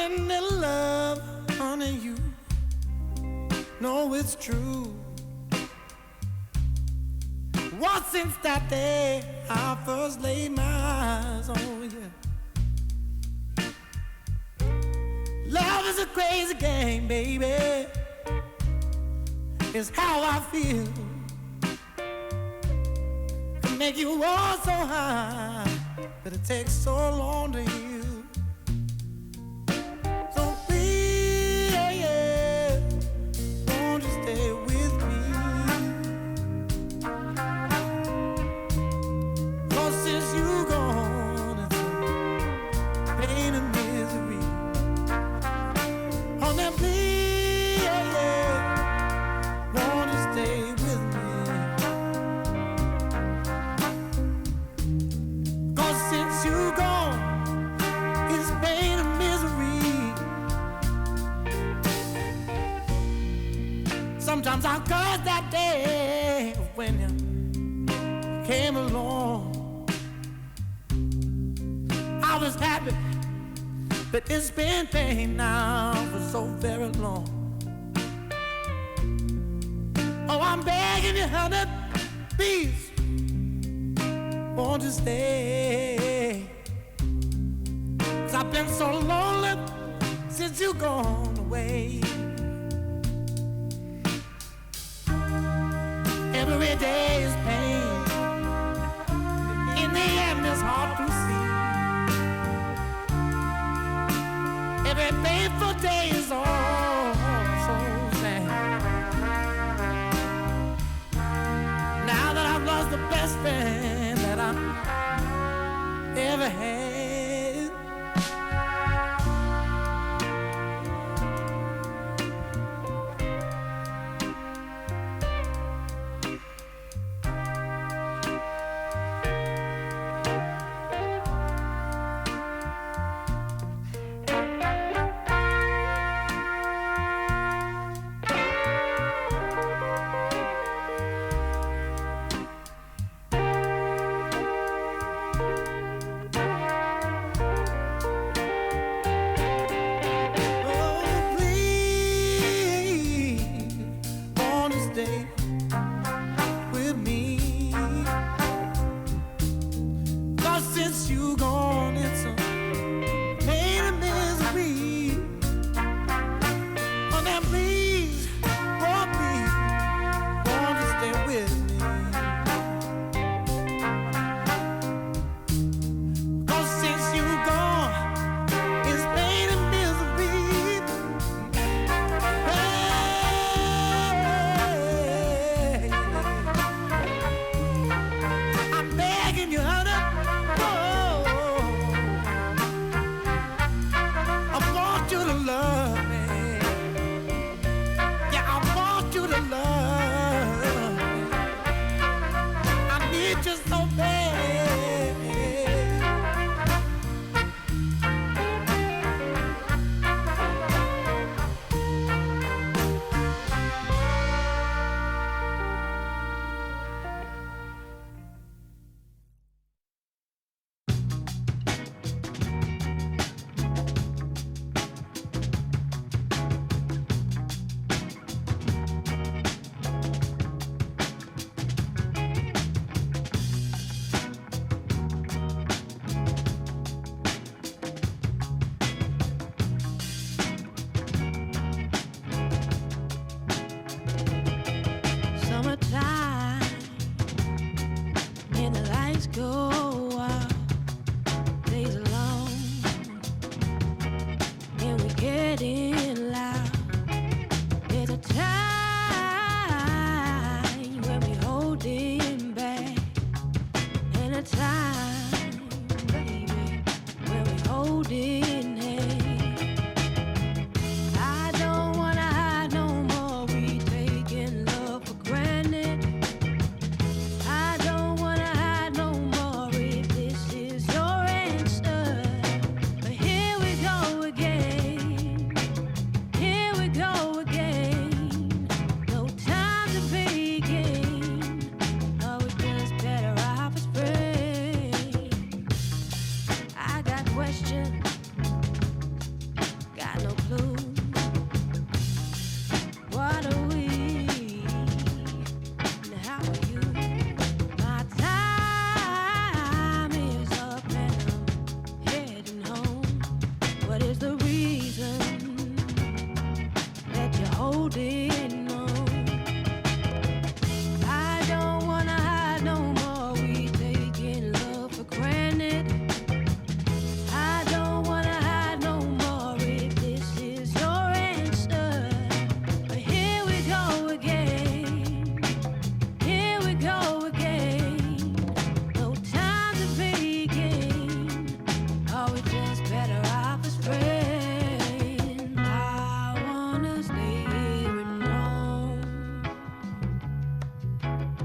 falling in love, honey, you know it's true. Once since that day I first laid my eyes on you. Love is a crazy game, baby. It's how I feel. Can make you all so high, but it takes so long to heal. So please, won't you stay with me? 'Cause since you gone, it's pain and misery. Oh, now please, won't you stay with me? 'Cause since you gone, it's pain and misery. Sometimes I curse that day when you came along. I was happy, but it's been pain now for so very long. Oh, I'm begging you, honey, please, won't you stay? 'Cause I've been so lonely since you gone away. Every day is pain. In the end, it's hard to see. Every painful day is all so sad. Now that I've lost the best friend that I ever had. What is the reason that you're holding on? I don't wanna hide no more. We taking love for granted. I don't wanna hide no more if this is your answer. But here we go again. Here we go again. No time to begin. Are we just better off as friends? I wanna stay here and roam.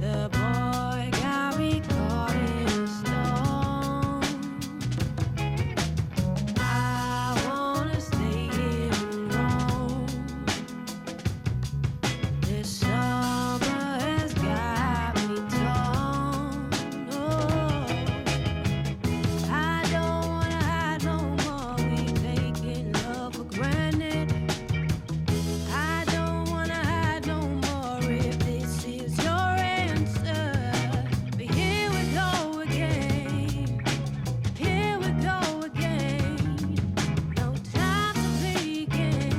The boy got me caught in a storm. I wanna stay here and roam. This summer has got me torn. Oh, I don't wanna hide no more. We taking love for granted. I don't wanna hide no more if this is your answer. But here we go again. Here we go again. No time to begin.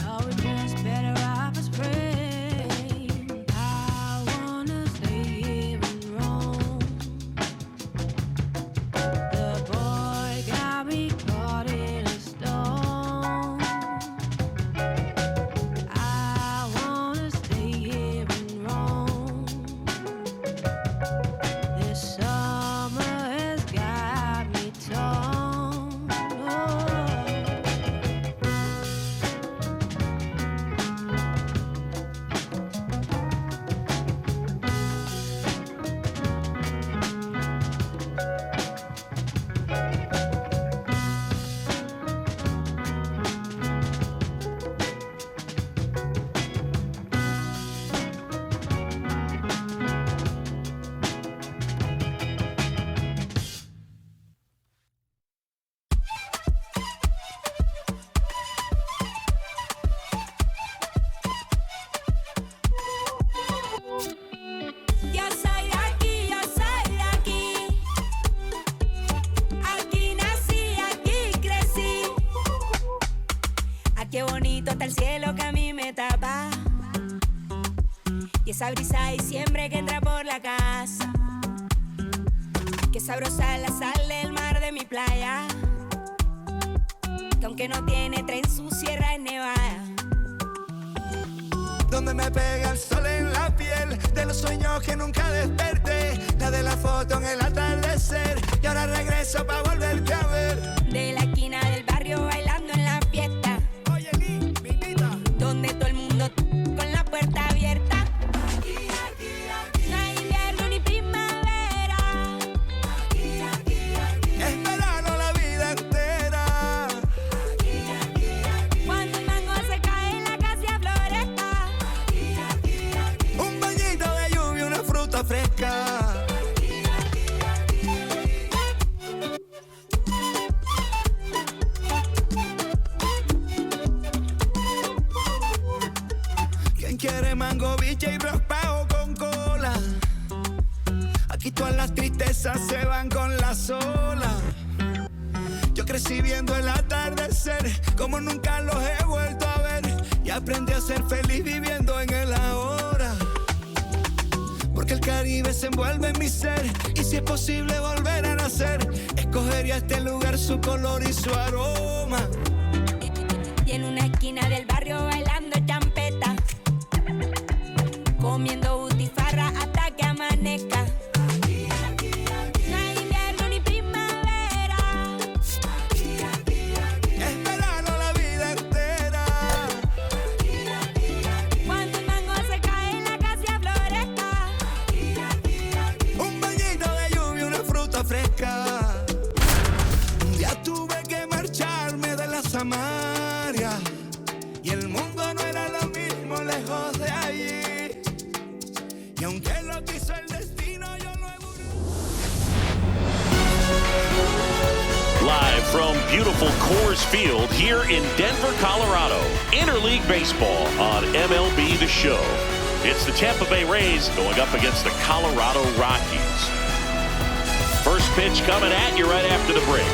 Are we just better off as friends? I wanna stay here and roam. The boy got me caught in a storm. I wanna stay here and roam. This summer has got me torn. Oh. Yo soy de aquí, yo soy de aquí. Aquí nací, aquí crecí. Ah, qué bonito está el cielo que a mí me tapa. Y esa brisa de diciembre que entra por la casa. Qué sabrosa es la sal del mar de mi playa. Que aunque no tiene tren, su sierra es nevada. Donde me pega el sol en la piel, de los sueños que nunca desperté, la de la foto en el atardecer, y ahora regreso pa' volverte a ver. De la esquina del barrio bailando en la fiesta. Oye, Lee, mi invita. Donde todo el mundo con la puerta abierta. No hay invierno ni primavera. Es verano la vida entera. Cuando el mango se cae, la casa floresta. Un bañito de lluvia, una fruta fresca. ¿Quién quiere mango, biche y raspado con cola? Aquí todas las tristezas se van con las olas. Yo crecí viendo el atardecer como nunca los he vuelto a ver, y aprendí a ser feliz viviendo en el ahora. Porque el Caribe se envuelve en mi ser, y si es posible volver a nacer, escogería este lugar, su color y su aroma. Y en una esquina del barrio bailando champeta. Comiendo butifarra hasta que amanezca. No hay invierno ni primavera. Es verano la vida entera. Cuando el mango se cae, la casa floresta. Un bañito de lluvia, una fruta fresca. Un día tuve que marcharme de la Samaria, y el mundo no era lo mismo lejos de allí. Y aunque lo quiso el destino, yo no he Live from beautiful Coors Field here in Denver, Colorado. Interleague Baseball on MLB The Show. It's the Tampa Bay Rays going up against the Colorado Rockies. First pitch coming at you right after the break.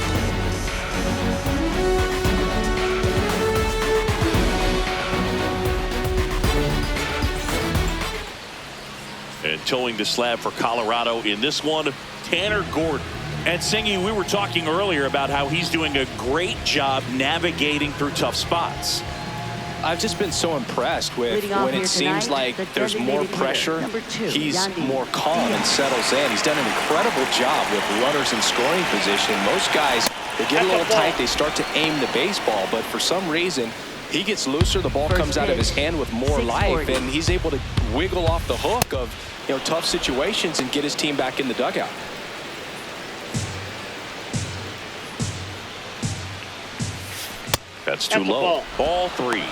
towing the slab for Colorado in this one, Tanner Gordon. And Singy, we were talking earlier about how he's doing a great job navigating through tough spots. I've just been so impressed with when it seems like there's more pressure, he's more calm and settles in. He's done an incredible job with runners in scoring position. Most guys, they get a little tight, they start to aim the baseball, but for some reason, he gets looser, the ball comes out of his hand with more life, and he's able to wiggle off the hook of tough situations and get his team back in the dugout. That's too low. Ball 3.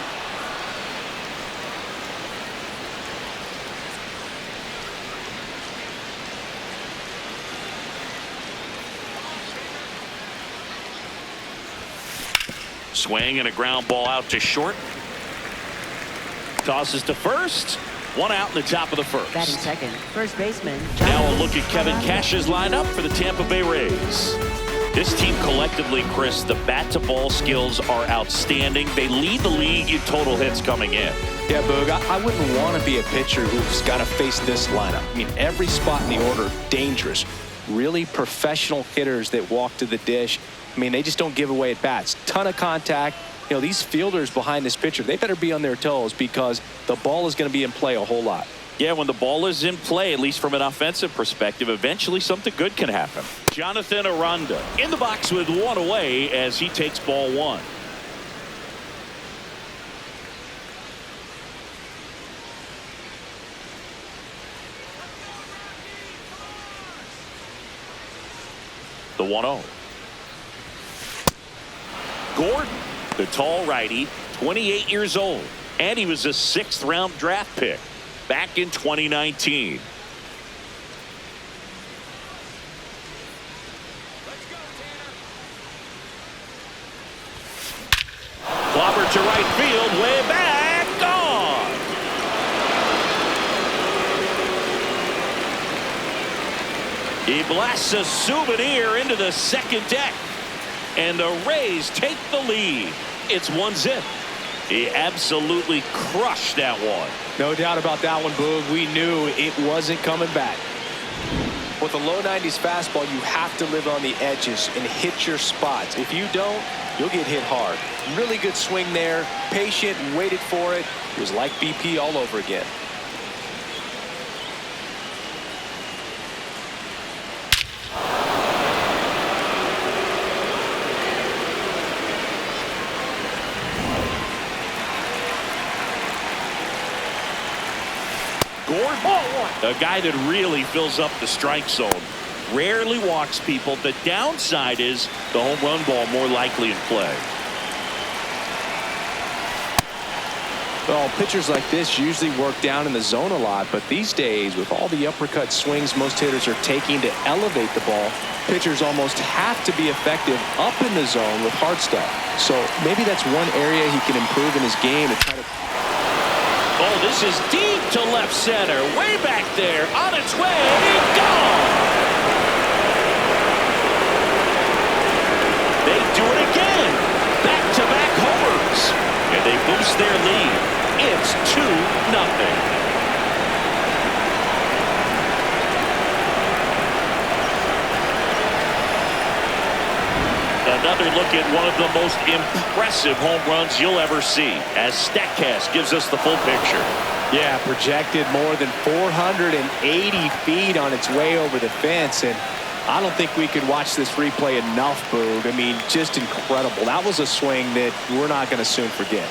Swing and a ground ball out to short. Tosses to first. One out in the top of the first. Batting second, first baseman. Now a look at Kevin Cash's lineup for the Tampa Bay Rays. This team collectively, Chris, the bat-to-ball skills are outstanding. They lead the league in total hits coming in. Yeah, Boog, I wouldn't want to be a pitcher who's got to face this lineup. I mean, every spot in the order, dangerous. Really professional hitters that walk to the dish. I mean, they just don't give away at bats. Ton of contact. These fielders behind this pitcher, they better be on their toes because the ball is going to be in play a whole lot. Yeah, when the ball is in play, at least from an offensive perspective, eventually something good can happen. Jonathan Aranda in the box with one away as he takes ball 1. The 1-0. Gordon, the tall righty, 28 years old, and he was a 6th-round draft pick back in 2019. Clobber to right field, way back, gone. He blasts a souvenir into the second deck, and the Rays take the lead. It's 1-0. He absolutely crushed that one. No doubt about that one, Boog. We knew it wasn't coming back. With a low 90s fastball, you have to live on the edges and hit your spots. If you don't, you'll get hit hard. Really good swing there. Patient and waited for it. It was like BP all over again. A guy that really fills up the strike zone. Rarely walks people. The downside is the home run ball more likely in play. Well, pitchers like this usually work down in the zone a lot, but these days, with all the uppercut swings most hitters are taking to elevate the ball, pitchers almost have to be effective up in the zone with hard stuff. So maybe that's one area he can improve in his game to try to. Oh, this is deep to left center. Way back there. On its way. Gone. They do it again. Back-to-back homers. And they boost their lead. It's 2-0. Another look at one of the most impressive home runs you'll ever see as StatCast gives us the full picture. Yeah, projected more than 480 feet on its way over the fence, and I don't think we could watch this replay enough, Boog. I mean, just incredible. That was a swing that we're not going to soon forget.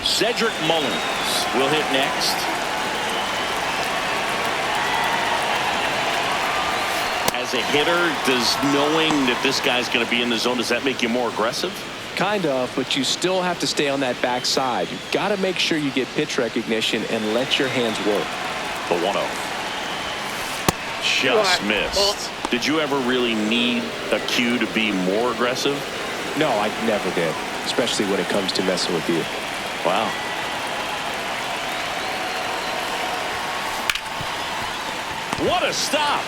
Cedric Mullins will hit next. As a hitter, does knowing that this guy's going to be in the zone, does that make you more aggressive? Kind of, but you still have to stay on that backside. You've got to make sure you get pitch recognition and let your hands work. The 1-0. Just missed. Did you ever really need a cue to be more aggressive? No, I never did, especially when it comes to messing with you. Wow. What a stop.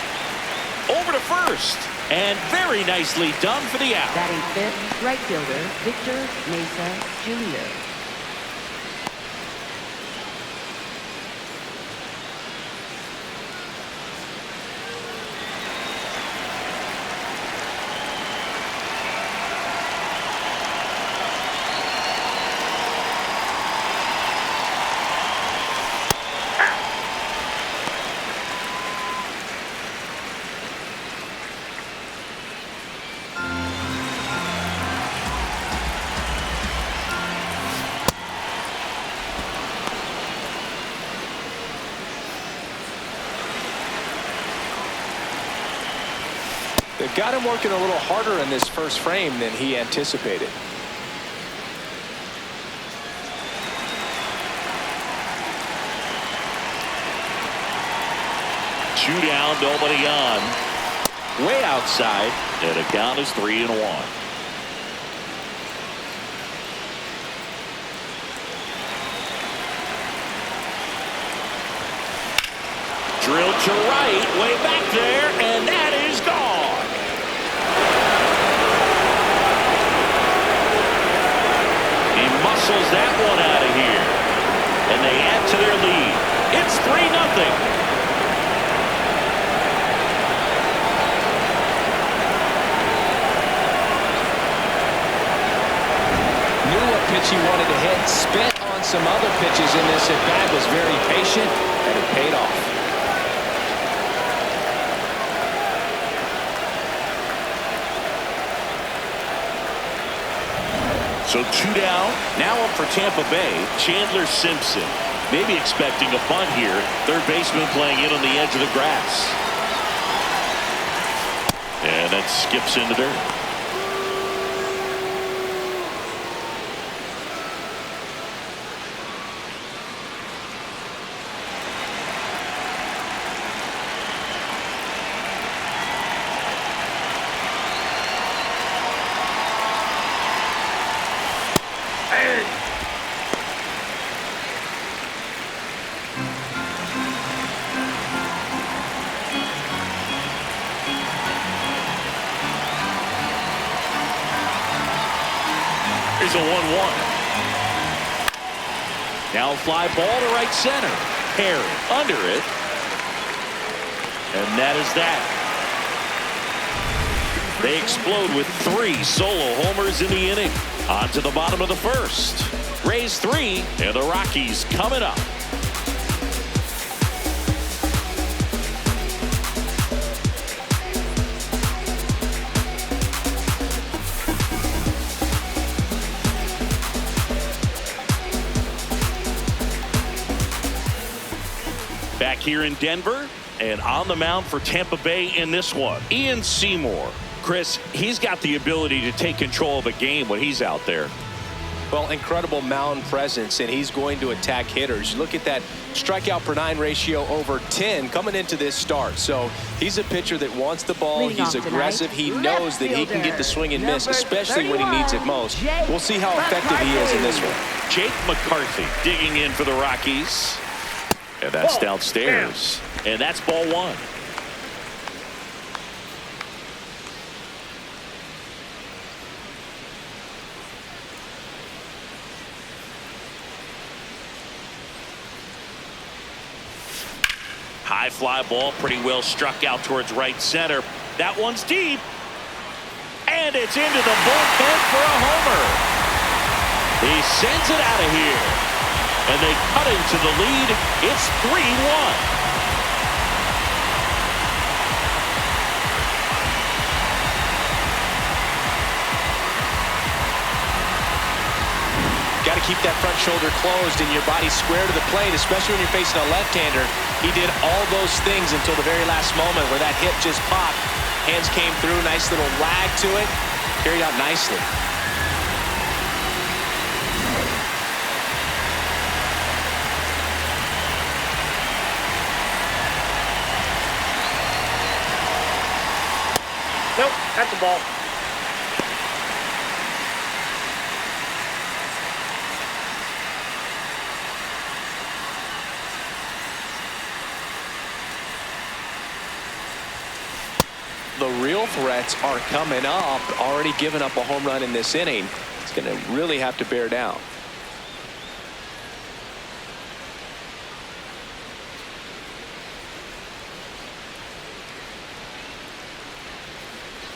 Over to first. And very nicely done for the out. Batting fifth, right fielder, Victor Mesa Jr. They've got him working a little harder in this first frame than he anticipated. Two down, nobody on. Way outside, and the count is 3-1. Drilled to right, way back there, and that is gone. He muscles that one out of here, and they add to their lead. It's 3-0. Pitch he wanted to hit, spent on some other pitches in this at bat, was very patient, and it paid off. So 2 down. Now up for Tampa Bay, Chandler Simpson. Maybe expecting a bunt here. Third baseman playing in on the edge of the grass. And that skips in the dirt. Here's a 1-1. Now a fly ball to right center. Perry under it. And that is that. They explode with 3 solo homers in the inning. On to the bottom of the first. Rays 3 and the Rockies coming up. Back here in Denver and on the mound for Tampa Bay in this one, Ian Seymour. Chris, he's got the ability to take control of a game when he's out there. Well, incredible mound presence, and he's going to attack hitters. Look at that strikeout per 9 ratio over 10 coming into this start. So he's a pitcher that wants the ball. He's aggressive. He knows that he can get the swing and miss, especially when he needs it most. We'll see how effective he is in this one. Jake McCarthy digging in for the Rockies. And that's downstairs. And that's ball 1. High fly ball, pretty well struck out towards right center. That one's deep. And it's into the bullpen for a homer. He sends it out of here. And they cut into the lead. It's 3-1. Got to keep that front shoulder closed and your body square to the plate, especially when you're facing a left-hander. He did all those things until the very last moment where that hip just popped. Hands came through, nice little lag to it. Carried out nicely. Nope, that's a ball. The real threats are coming up. Already given up a home run in this inning. It's going to really have to bear down.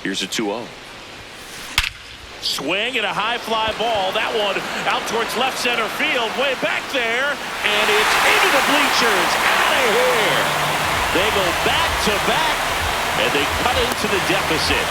Here's a 2-0. Swing and a high fly ball. That one out towards left center field. Way back there. And it's into the bleachers. Out of here. They go back to back. And they cut into the deficit.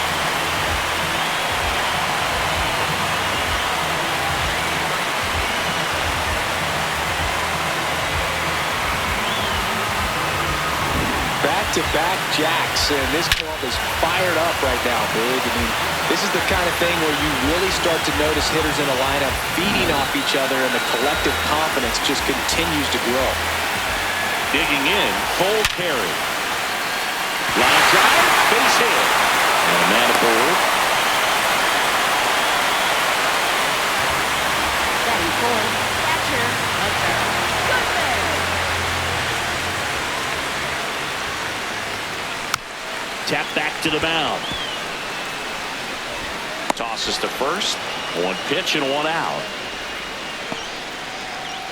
Back back-to-back jacks, and this club is fired up right now, Big. I mean, this is the kind of thing where you really start to notice hitters in a lineup feeding off each other, and the collective confidence just continues to grow. Digging in, Cole Perry. Line drive, base hit. And a man aboard. Batting fourth, catcher, Hector. Tap back to the mound. Tosses to first. One pitch and one out.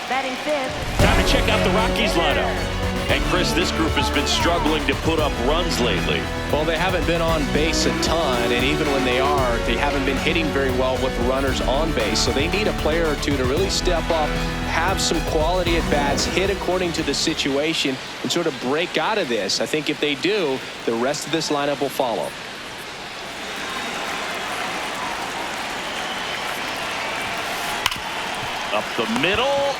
Batting fifth. Time to check out the Rockies lineup. And Chris, this group has been struggling to put up runs lately. Well, they haven't been on base a ton, and even when they are, they haven't been hitting very well with runners on base. So they need a player or two to really step up, have some quality at bats, hit according to the situation, and sort of break out of this. I think if they do, the rest of this lineup will follow. Up the middle.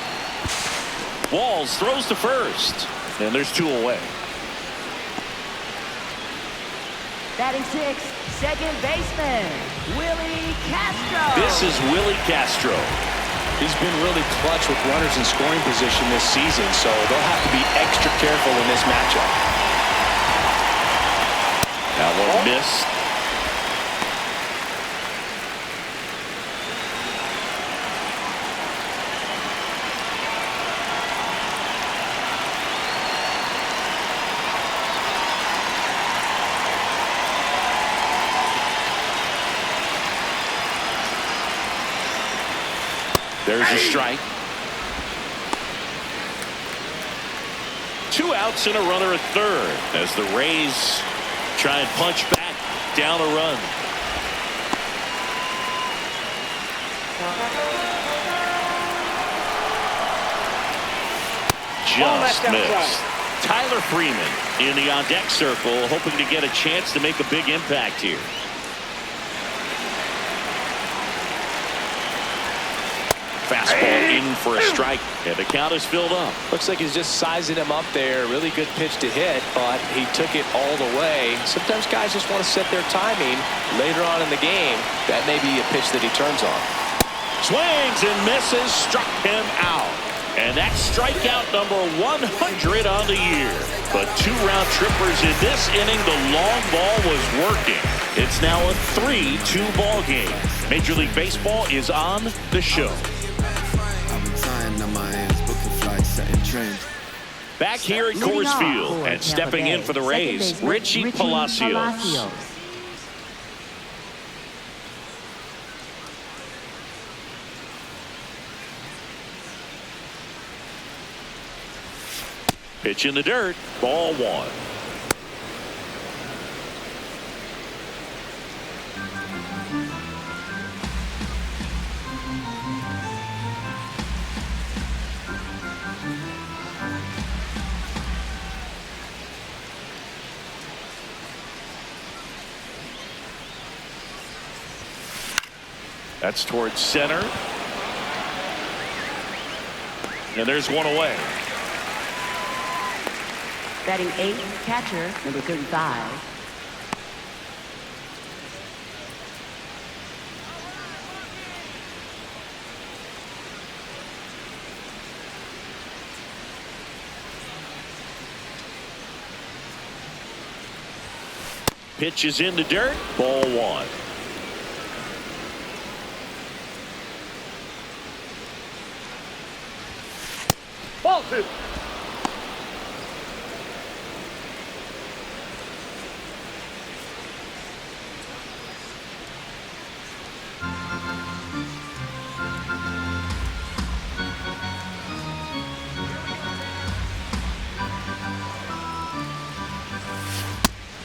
Walls throws to first. And there's two away. Batting sixth, second baseman, Willie Castro. This is Willie Castro. He's been really clutch with runners in scoring position this season, so they'll have to be extra careful in this matchup. That one missed. There's a strike. 2 outs and a runner at third as the Rays try and punch back down a run. Just missed. Tyler Freeman in the on-deck circle, hoping to get a chance to make a big impact here. Fastball in for a strike, and the count is filled up. Looks like he's just sizing him up there. Really good pitch to hit, but he took it all the way. Sometimes guys just want to set their timing later on in the game. That may be a pitch that he turns on. Swings and misses, struck him out. And that's strikeout number 100 on the year. But 2 round trippers in this inning. The long ball was working. It's now a 3-2 ball game. Major League Baseball is on the show. Back here at Coors Field and stepping in for the Rays, Richie Palacios. Pitch in the dirt, ball 1. That's towards center. And there's one away. Batting eighth, catcher, number 35. Pitch is in the dirt, ball 1. Ball 2.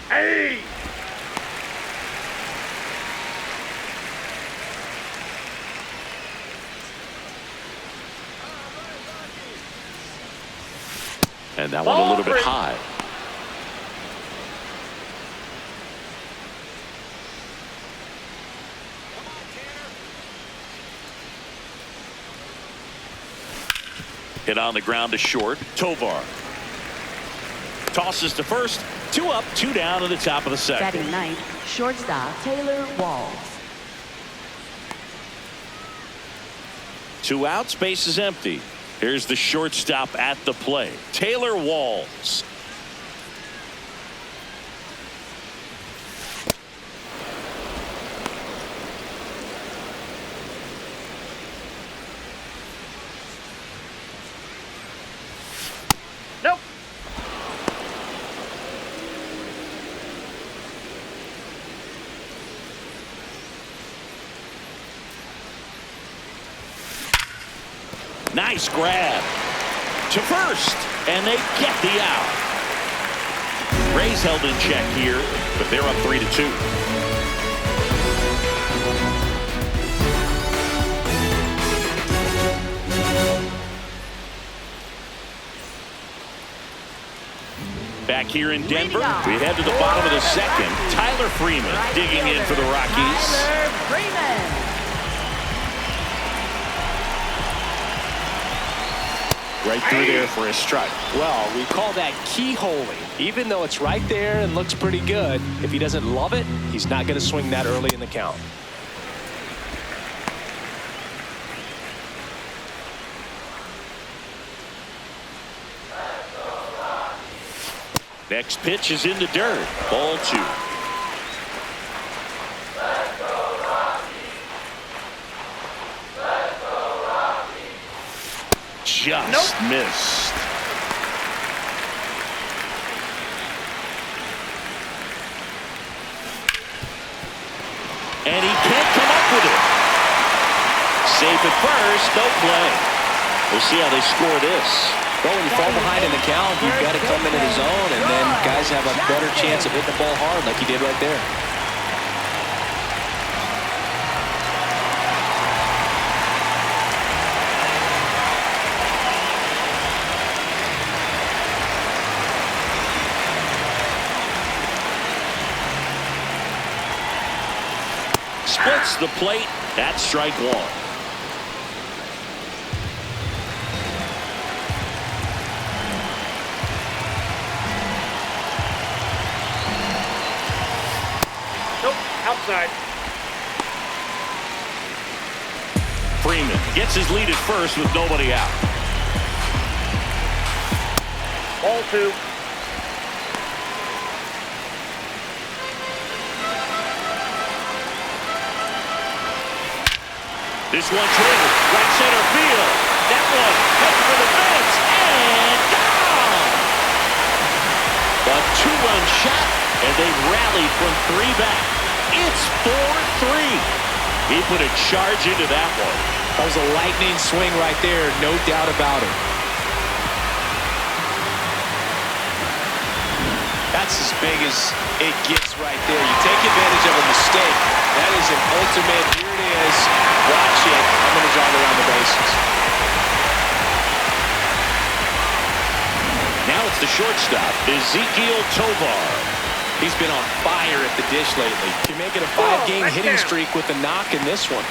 Hey! And that one a little bit high. Hit on the ground to short. Tovar tosses to first. 2 up, 2 down in the top of the second. Batting ninth, shortstop Taylor Walls. 2 outs, base is empty. Here's the shortstop at the plate, Taylor Walls. Nope. Nice grab to first, and they get the out. Rays held in check here, but they're up 3-2. Back here in Denver, we head to the bottom of the second. Tyler Freeman digging in for the Rockies. Tyler Freeman. Right through there for a strike. Well, we call that keyholing. Even though it's right there and looks pretty good, if he doesn't love it, he's not going to swing that early in the count. Next pitch is in the dirt. Ball 2. Just missed. And he can't come up with it. Safe at first, no play. We'll see how they score this. Well, when you fall behind in the count, you've got to come into the zone, and then guys have a better chance of hitting the ball hard like he did right there. Splits the plate. That's strike 1. Nope. Outside. Freeman gets his lead at first with nobody out. Ball 2. This one drilled right center field. That one heading for the fence and gone. A 2-run shot, and they rallied from 3 back. It's 4-3. He put a charge into that one. That was a lightning swing right there, no doubt about it. That's as big as it gets right there. You take advantage of a mistake. That is an ultimate, here it is, watch it, I'm going to drive around the bases. Now it's the shortstop, Ezequiel Tovar. He's been on fire at the dish lately. Can make it a 5-game hitting streak with a knock in this one.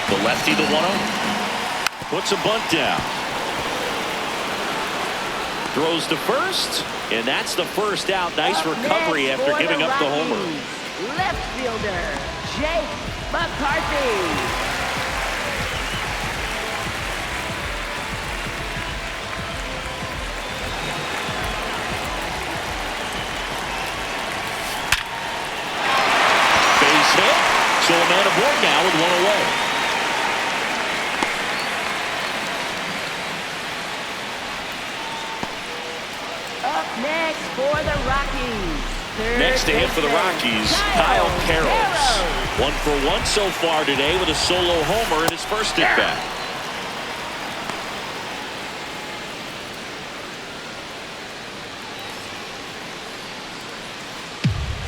The lefty, the 1-0. Puts a bunt down. Throws to first, and that's the first out. Nice recovery after giving up the homer. Left fielder, Jake McCarthy. Base hit, so a man aboard now with 1 away. Up next for the Rockies. Next to hit for the Rockies, Kyle Carroll. 1 for 1 so far today with a solo homer in his first at bat.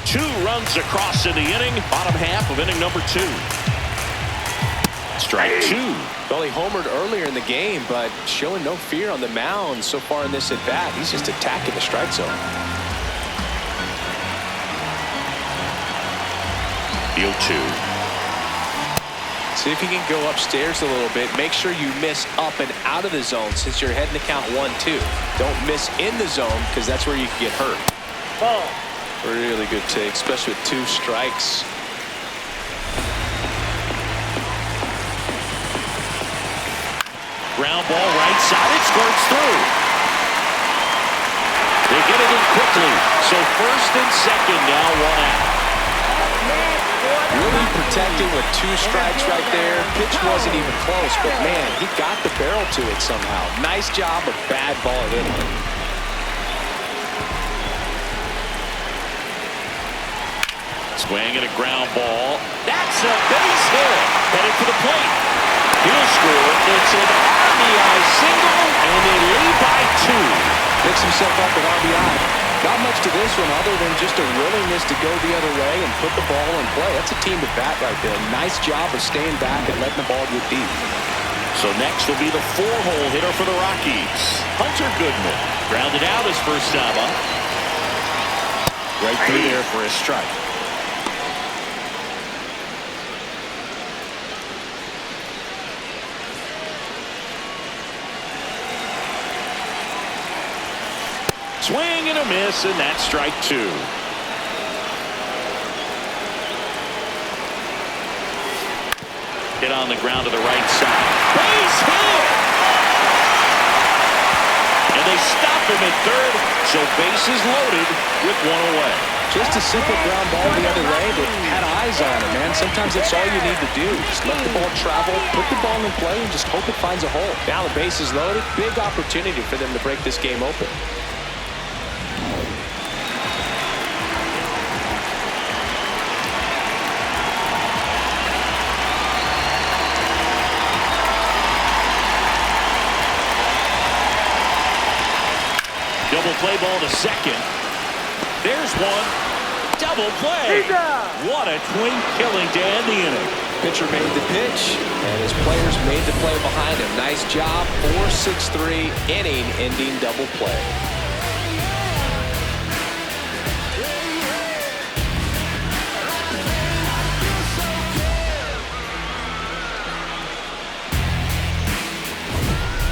Two runs across in the inning, bottom half of inning number 2. Strike 2. Well, he homered earlier in the game, but showing no fear on the mound so far in this at bat. He's just attacking the strike zone. The 0-2. See if you can go upstairs a little bit. Make sure you miss up and out of the zone since you're heading to count 1-2. Don't miss in the zone because that's where you can get hurt. Ball. Really good take, especially with 2 strikes. Ground ball right side. It squirts through. They get it in quickly. So first and second now, 1 out. Really protecting with 2 strikes right there. Pitch wasn't even close, but man, he got the barrel to it somehow. Nice job of bad ball hitting. Swing and a ground ball. That's a base hit. Headed for the plate. He'll score. It's an RBI single, and they lead by 2. Picks himself up at RBI. Not much to this one other than just a willingness to go the other way and put the ball in play. That's a team to bat right there. Nice job of staying back and letting the ball get deep. So next will be the 4-hole hitter for the Rockies, Hunter Goodman. Grounded out his first time up. Right through there for a strike. Swing and a miss, and that's strike 2. Hit on the ground to the right side. Base hit! And they stop him at third, so bases loaded with 1 away. Just a simple ground ball the other way, but had eyes on it, man. Sometimes that's all you need to do. Just let the ball travel, put the ball in play, and just hope it finds a hole. Now the base is loaded. Big opportunity for them to break this game open. Double play ball to second. There's one. Double play. What a twin killing to end the inning. Pitcher made the pitch, and his players made the play behind him. Nice job. 4-6-3 inning-ending double play.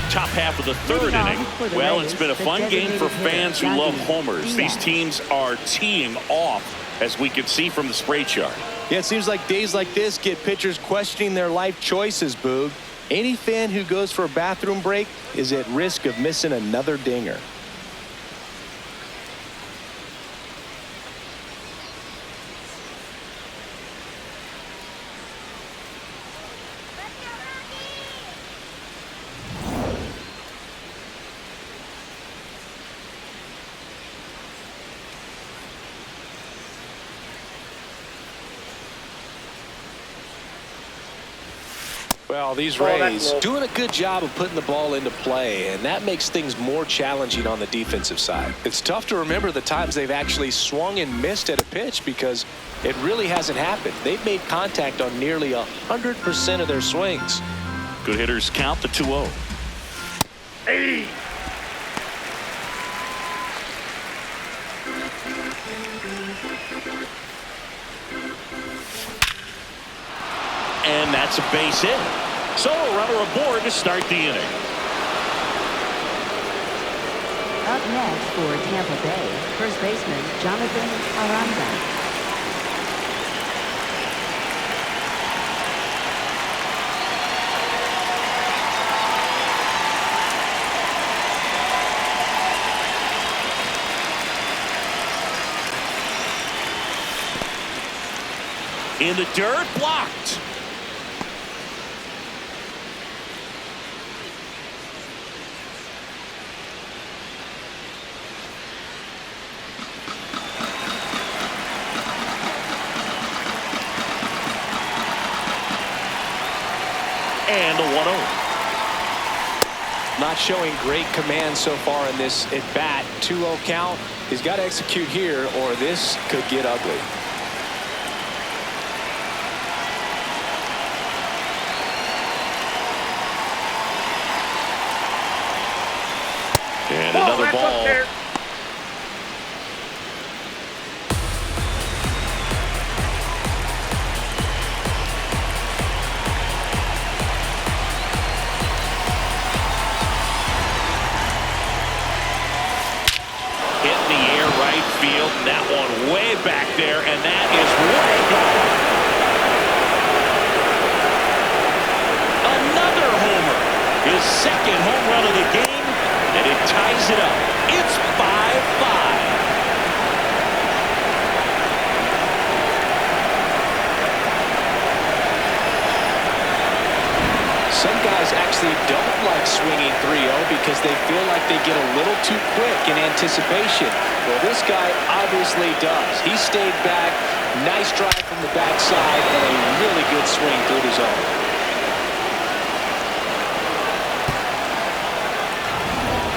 Top half of the third inning. Well, it's been a fun game for fans who love homers. These teams are teeing off, as we can see from the spray chart. Yeah, it seems like days like this get pitchers questioning their life choices, Boog. Any fan who goes for a bathroom break is at risk of missing another dinger. Well, these Rays doing a good job of putting the ball into play, and that makes things more challenging on the defensive side. It's tough to remember the times they've actually swung and missed at a pitch because it really hasn't happened. They've made contact on nearly 100% of their swings. Good hitters count the 2-0. Hey. And that's a base hit. So a runner aboard to start the inning. Up next for Tampa Bay, first baseman Jonathan Aranda. In the dirt, blocked. And a 1-0. Not showing great command so far in this at bat. 2-0 count. He's got to execute here or this could get ugly. And another ball. field, and that one way back there, and that is way gone. Another homer. His second home run of the game, and it ties it up. It's 5-5. Some guys actually don't like swinging 3-0 because they feel like they get a little too quick in anticipation. Well, this guy obviously does. He stayed back, nice drive from the backside, and a really good swing through the zone.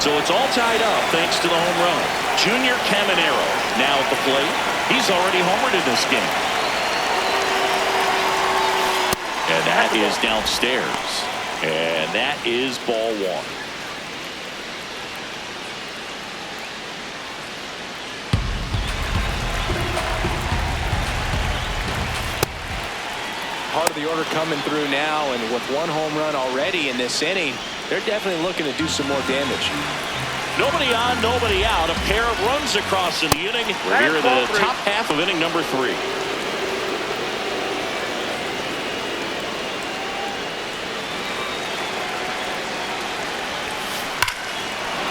So it's all tied up thanks to the home run. Junior Caminero now at the plate. He's already homered in this game. And that is downstairs. And that is ball one. Part of the order coming through now, and with one home run already in this inning, they're definitely looking to do some more damage. Nobody on, nobody out. A pair of runs across in the inning. We're here in the top half of inning number 3.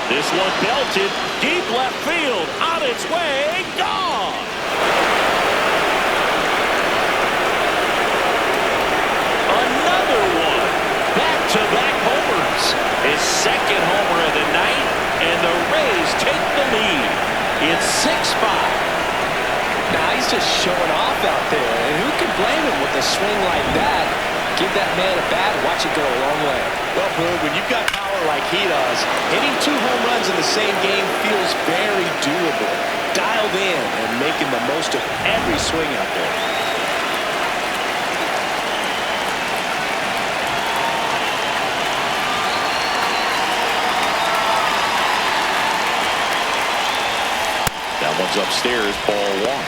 This one belted deep left field, on its way, gone. Another one. Back-to-back homers. His second homer of the night, and the Rays take the lead. It's 6-5. Now he's just showing off out there, and who can blame him with a swing like that? Give that man a bat and watch it go a long way. Well, Boog, when you've got power like he does, Hitting 2 home runs in the same game feels very doable. Dialed in and making the most of every swing out there. that one's upstairs, ball 1.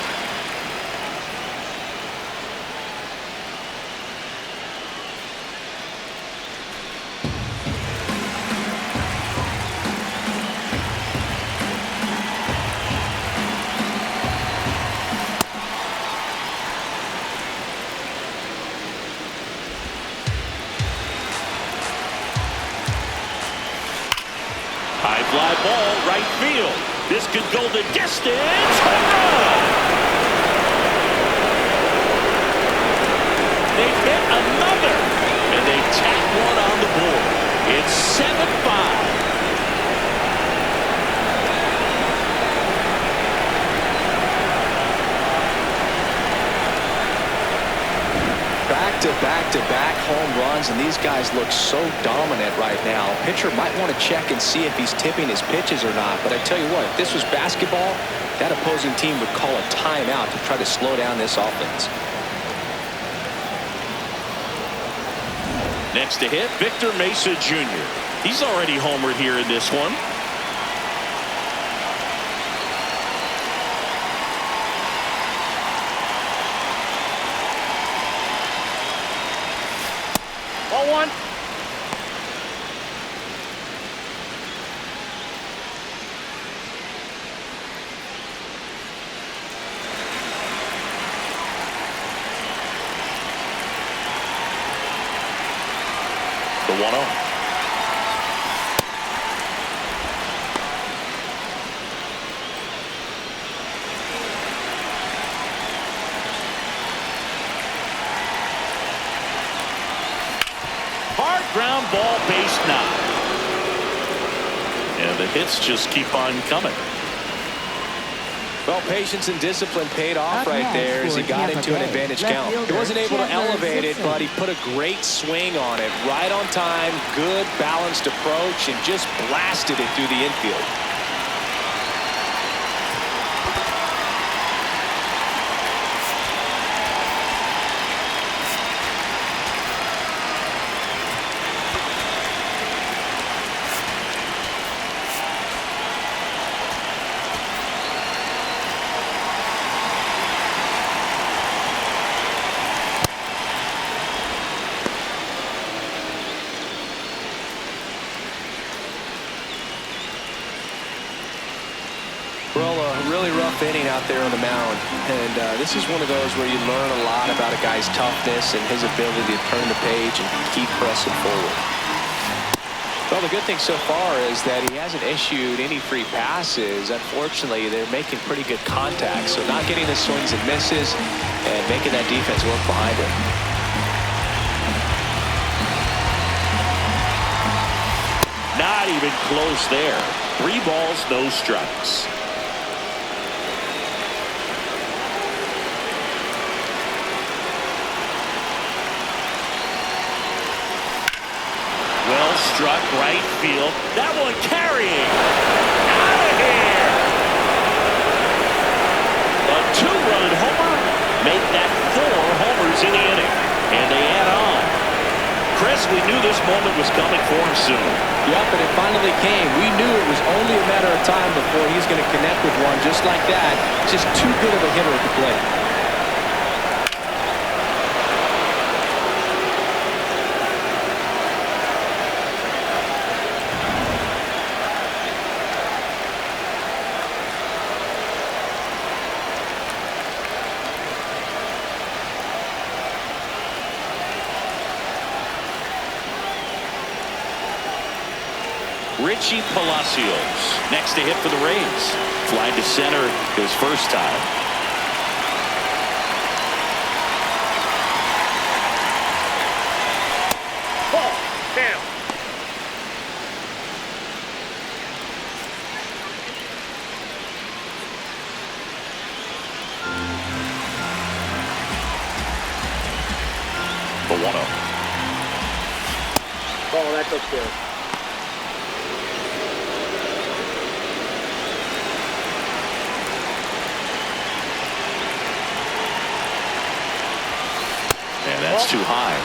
High fly ball, right field. This could go the distance. Home run! They hit another, and they tack one on the board. It's 7-5. Back-to-back home runs, and these guys look so dominant right now. Pitcher might want to check and see if he's tipping his pitches or not. But I tell you what, if this was basketball, that opposing team would call a timeout to try to slow down this offense. Next to hit, Victor Mesa Jr. He's already homered here in this one. Ball 1. The 1-0. Hard ground ball, base knock. And the hits just keep on coming. Well, patience and discipline paid off right there as he got into an advantage count. He wasn't able to elevate it, but he put a great swing on it. Right on time, good balanced approach, and just blasted it through the infield. tough inning out there on the mound. And this is one of those where you learn a lot about a guy's toughness and his ability to turn the page and keep pressing forward. Well, the good thing so far is that he hasn't issued any free passes. Unfortunately, they're making pretty good contact, so not getting the swings and misses and making that defense work behind him. Not even close there. 3 balls, no strikes. Well struck right field. That one carrying. Out of here. A 2-run homer. Make that 4 homers in the inning. And they add on. Chris, we knew this moment was coming for him soon. Yep, and it finally came. We knew it was only a matter of time before he's going to connect with one just like that. Just too good of a hitter at the plate. Richie Palacios next to hit for the Rays. Fly to center his first time. Ball. Down. The 1-0. Ball. That's upstairs. And that's too high.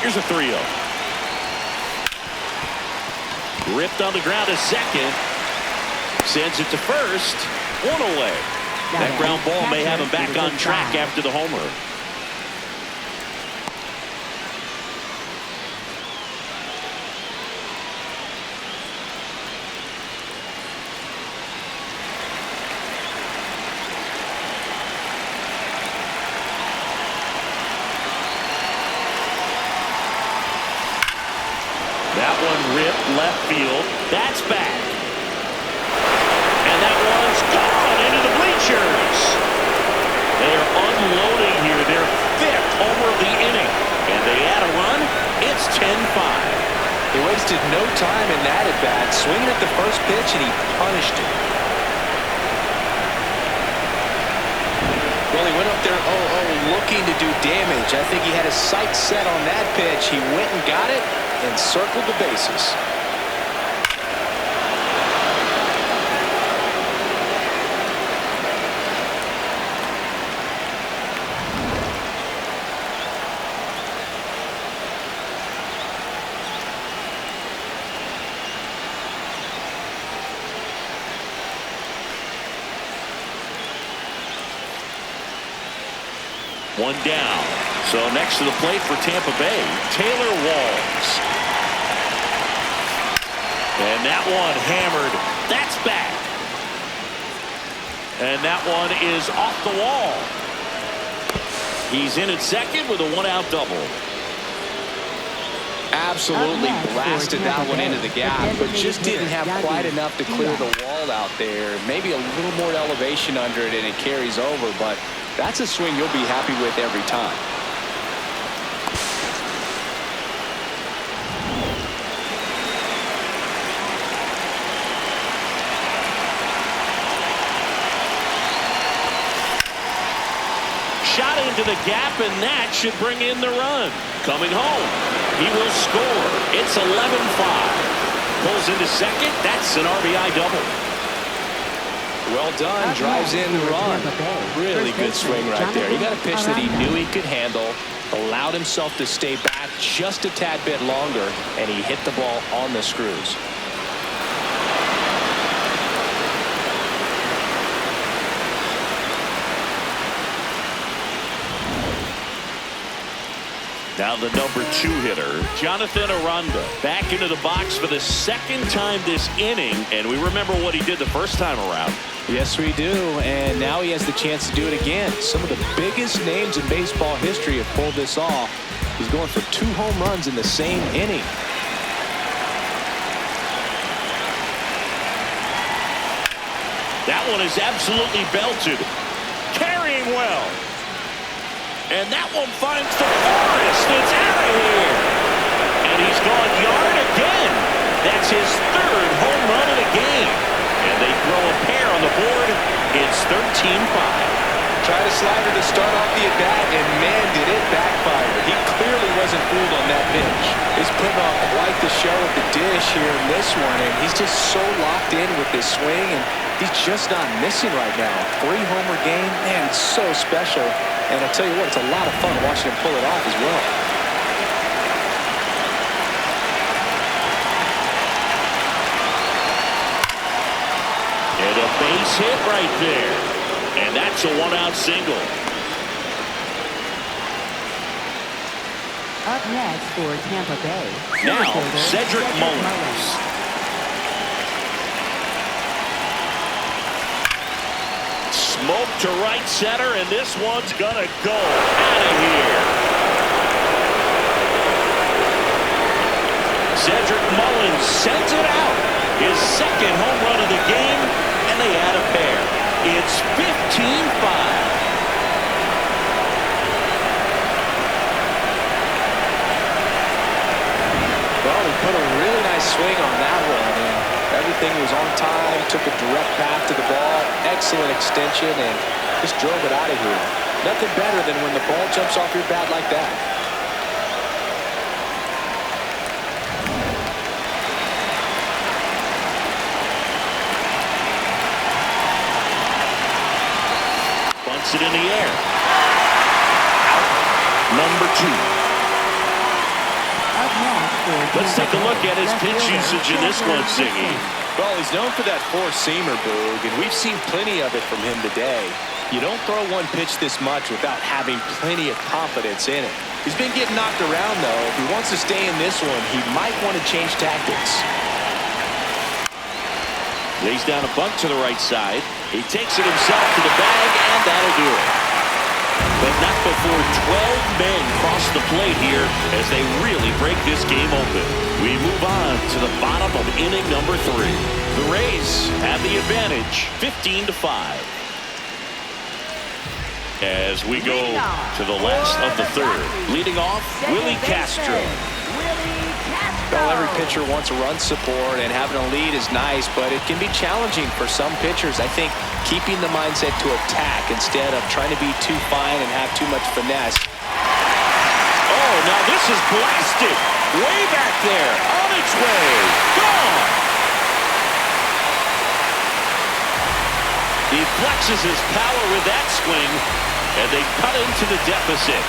Here's a 3-0. Ripped on the ground to second. Sends it to first. 1 away. That ground ball may have him back on track after the homer. That one ripped left field. That's back. And that one's gone into the bleachers. They are unloading here. Their 5th homer of the inning. And they add a run. It's 10-5. He wasted no time in that at bat. Swinging at the first pitch, and he punished it. Well, he went up there 0-0 looking to do damage. I think he had his sights set on that pitch. He went and got it and circled the bases. One down. So next to the plate for Tampa Bay, Taylor Walls. And that one hammered. That's back. And that one is off the wall. He's in at second with a 1-out double. Absolutely blasted that one into the gap, but just didn't have quite enough to clear the wall out there. Maybe a little more elevation under it and it carries over, but that's a swing you'll be happy with every time. Shot into the gap, and that should bring in the run. Coming home, he will score. It's 11-5. Pulls into second. That's an RBI double. Well done. Drives in the run. Really good swing right there. He got a pitch that he knew he could handle, allowed himself to stay back just a tad bit longer, and he hit the ball on the screws. Now the number 2 hitter, Jonathan Aranda, back into the box for the second time this inning. And we remember what he did the first time around. Yes, we do. And now he has the chance to do it again. Some of the biggest names in baseball history have pulled this off. He's going for 2 home runs in the same inning. That one is absolutely belted. Carrying well. And that one finds the forest. It's out of here. And he's gone yard again. That's his 3rd home run of the game. And they throw a pair on the board. It's 13-5. Tried a slider to start off the at-bat, and man, did it backfire. He clearly wasn't fooled on that pitch. He's putting on quite the show at the dish here in this one, and he's just so locked in with this swing, and he's just not missing right now. 3-homer game, man, it's so special. And I tell you what, it's a lot of fun watching him pull it off as well. And a base hit right there. And that's a 1-out single. Up next for Tampa Bay. Now, Cedric Mullins. Smoke to right center, and this one's gonna go out of here. Cedric Mullins sends it out. His 2nd home run of the game, and they add a pair. It's 15-5. Well, he put a really nice swing on that one, and everything was on time, took a direct path to the ball, excellent extension, and just drove it out of here. Nothing better than when the ball jumps off your bat like that. Bunts it in the air. Out. Number 2. Let's take a look at his pitch usage in this one, Siggy. Well, he's known for that 4-seamer, Boog, and we've seen plenty of it from him today. You don't throw one pitch this much without having plenty of confidence in it. He's been getting knocked around, though. If he wants to stay in this one, he might want to change tactics. Lays down a bunt to the right side. He takes it himself to the bag, and that'll do it. But not before 12 men cross the plate here as they really break this game open. We move on to the bottom of inning number 3. The Rays have the advantage, 15-5. As we go to the last of the 3rd. Leading off, Willie Castro. Well, every pitcher wants a run support, and having a lead is nice, but it can be challenging for some pitchers. I think keeping the mindset to attack instead of trying to be too fine and have too much finesse. Oh, now this is blasted. Way back there. On its way. Gone. He flexes his power with that swing, and they cut into the deficit.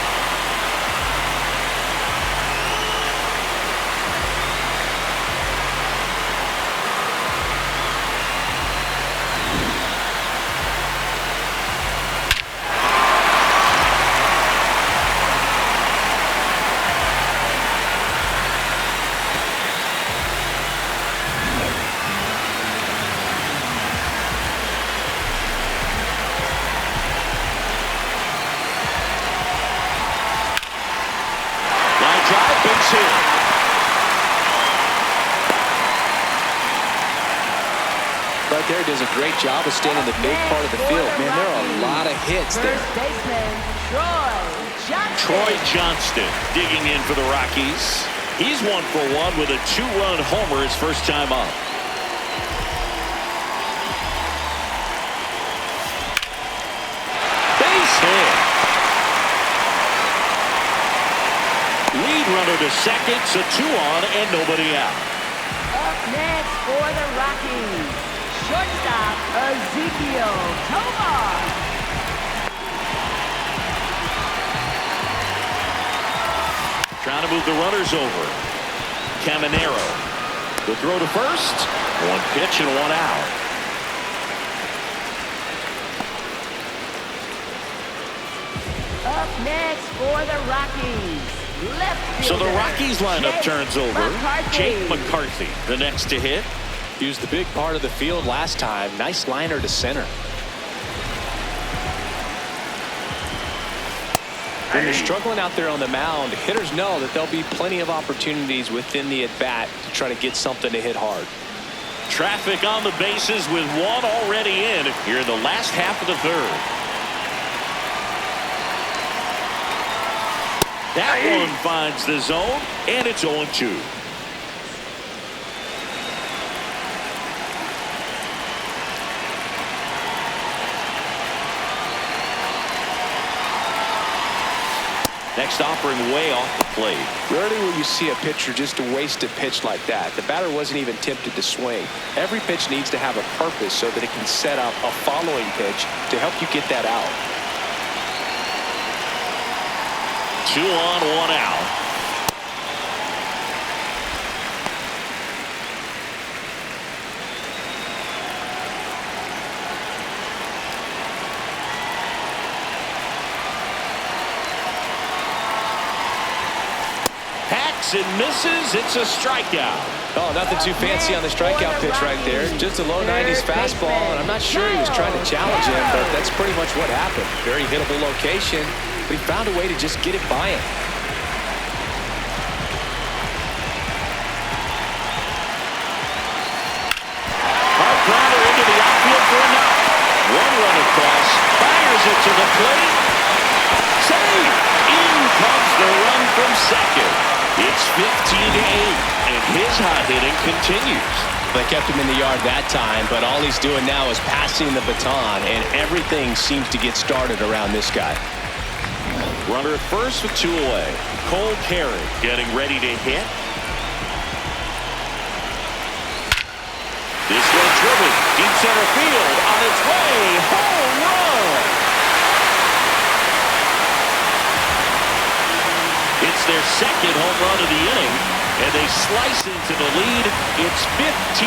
Right there, does a great job of staying in the big part of the field. Man, there are a lot of hits there. Troy Johnston digging in for the Rockies. He's 1 for 1 with a 2-run homer his first time up. Base hit. Lead runner to second, so 2 on and nobody out. Up next for the Rockies, shortstop Ezekiel Tovar. Trying to move the runners over. Caminero. The throw to first. 1 pitch and 1 out. Up next for the Rockies, left So fielder. the Rockies lineup Jake turns over. McCarthy. Jake McCarthy, the next to hit. He was the big part of the field last time. Nice liner to center. When you're struggling out there on the mound, hitters know that there'll be plenty of opportunities within the at-bat to try to get something to hit hard. Traffic on the bases with one already in here in the last half of the third. That one finds the zone, and it's 0-2. Next offering way off the plate. Rarely will you see a pitcher just waste a pitch like that. The batter wasn't even tempted to swing. Every pitch needs to have a purpose so that it can set up a following pitch to help you get that out. 2 on, 1 out. And misses. It's a strikeout. Oh, nothing too fancy on the strikeout pitch right there. Just a low 90s fastball, and I'm not sure he was trying to challenge him, but that's pretty much what happened. Very hittable location, but he found a way to just get it by him. Hard grounder into the outfield for a knock. One run across, fires it to the plate. Save! In comes the run from second. It's 15-8, and his hot hitting continues. They kept him in the yard that time, but all he's doing now is passing the baton, and everything seems to get started around this guy. Runner at first with 2 away. Cole Carey getting ready to hit. This one driven deep center field on its way. Home run! It's their second home run of the inning, and they slice into the lead. It's 15-10.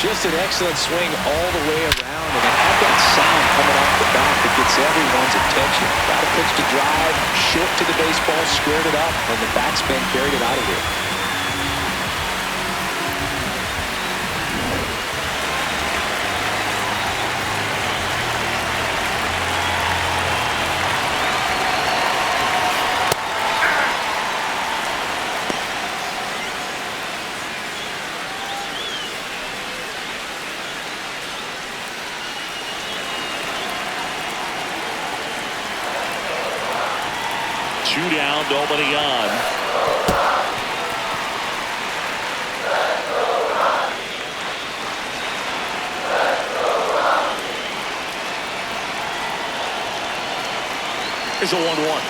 Just an excellent swing all the way around, and it had that sound coming off the bat that gets everyone's attention. Got a pitch to drive, short to the baseball, squared it up, and the backspin carried it out of here. Two down, nobody on. Here's a 1-1.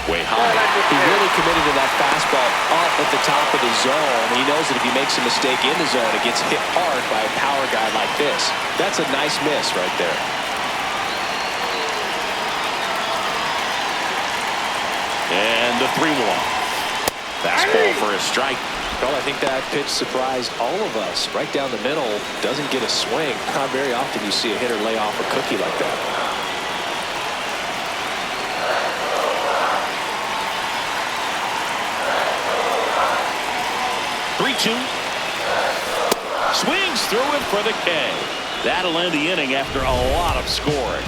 Way high. He really committed to that fastball up at the top of the zone. He knows that if he makes a mistake in the zone, it gets hit hard by a power guy like this. That's a nice miss right there. And the 3-1. Fastball for a strike. Well, I think that pitch surprised all of us. Right down the middle, doesn't get a swing. Not very often you see a hitter lay off a cookie like that. 3-2. Swings through it for the K. That'll end the inning after a lot of scoring.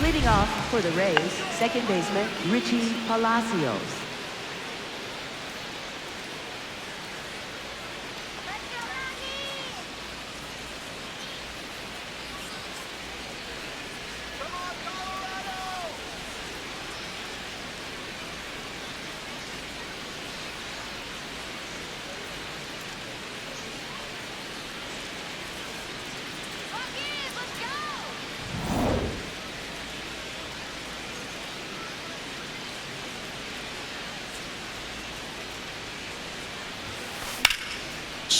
Leading off for the Rays, second baseman Richie Palacios.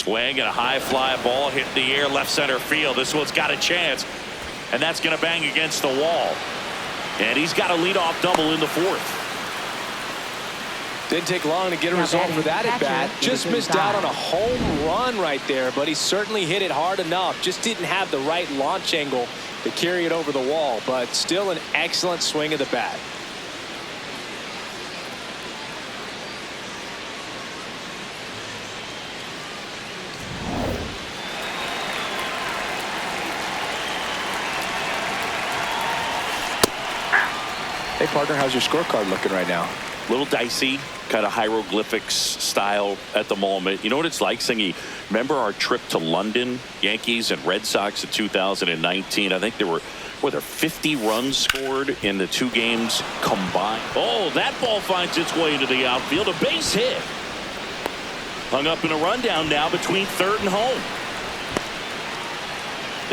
Swing and a high fly ball hit in the air left center field. This one's got a chance, and that's going to bang against the wall. And he's got a leadoff double in the fourth. Didn't take long to get a result for that at bat. Just missed out on a home run right there, but he certainly hit it hard enough. Just didn't have the right launch angle to carry it over the wall, but still an excellent swing of the bat. Hey, partner, how's your scorecard looking right now? A little dicey, kind of hieroglyphics style at the moment. You know what it's like, Singy? Remember our trip to London, Yankees and Red Sox in 2019? I think there were 50 runs scored in the two games combined. Oh, that ball finds its way into the outfield. A base hit. Hung up in a rundown now between third and home.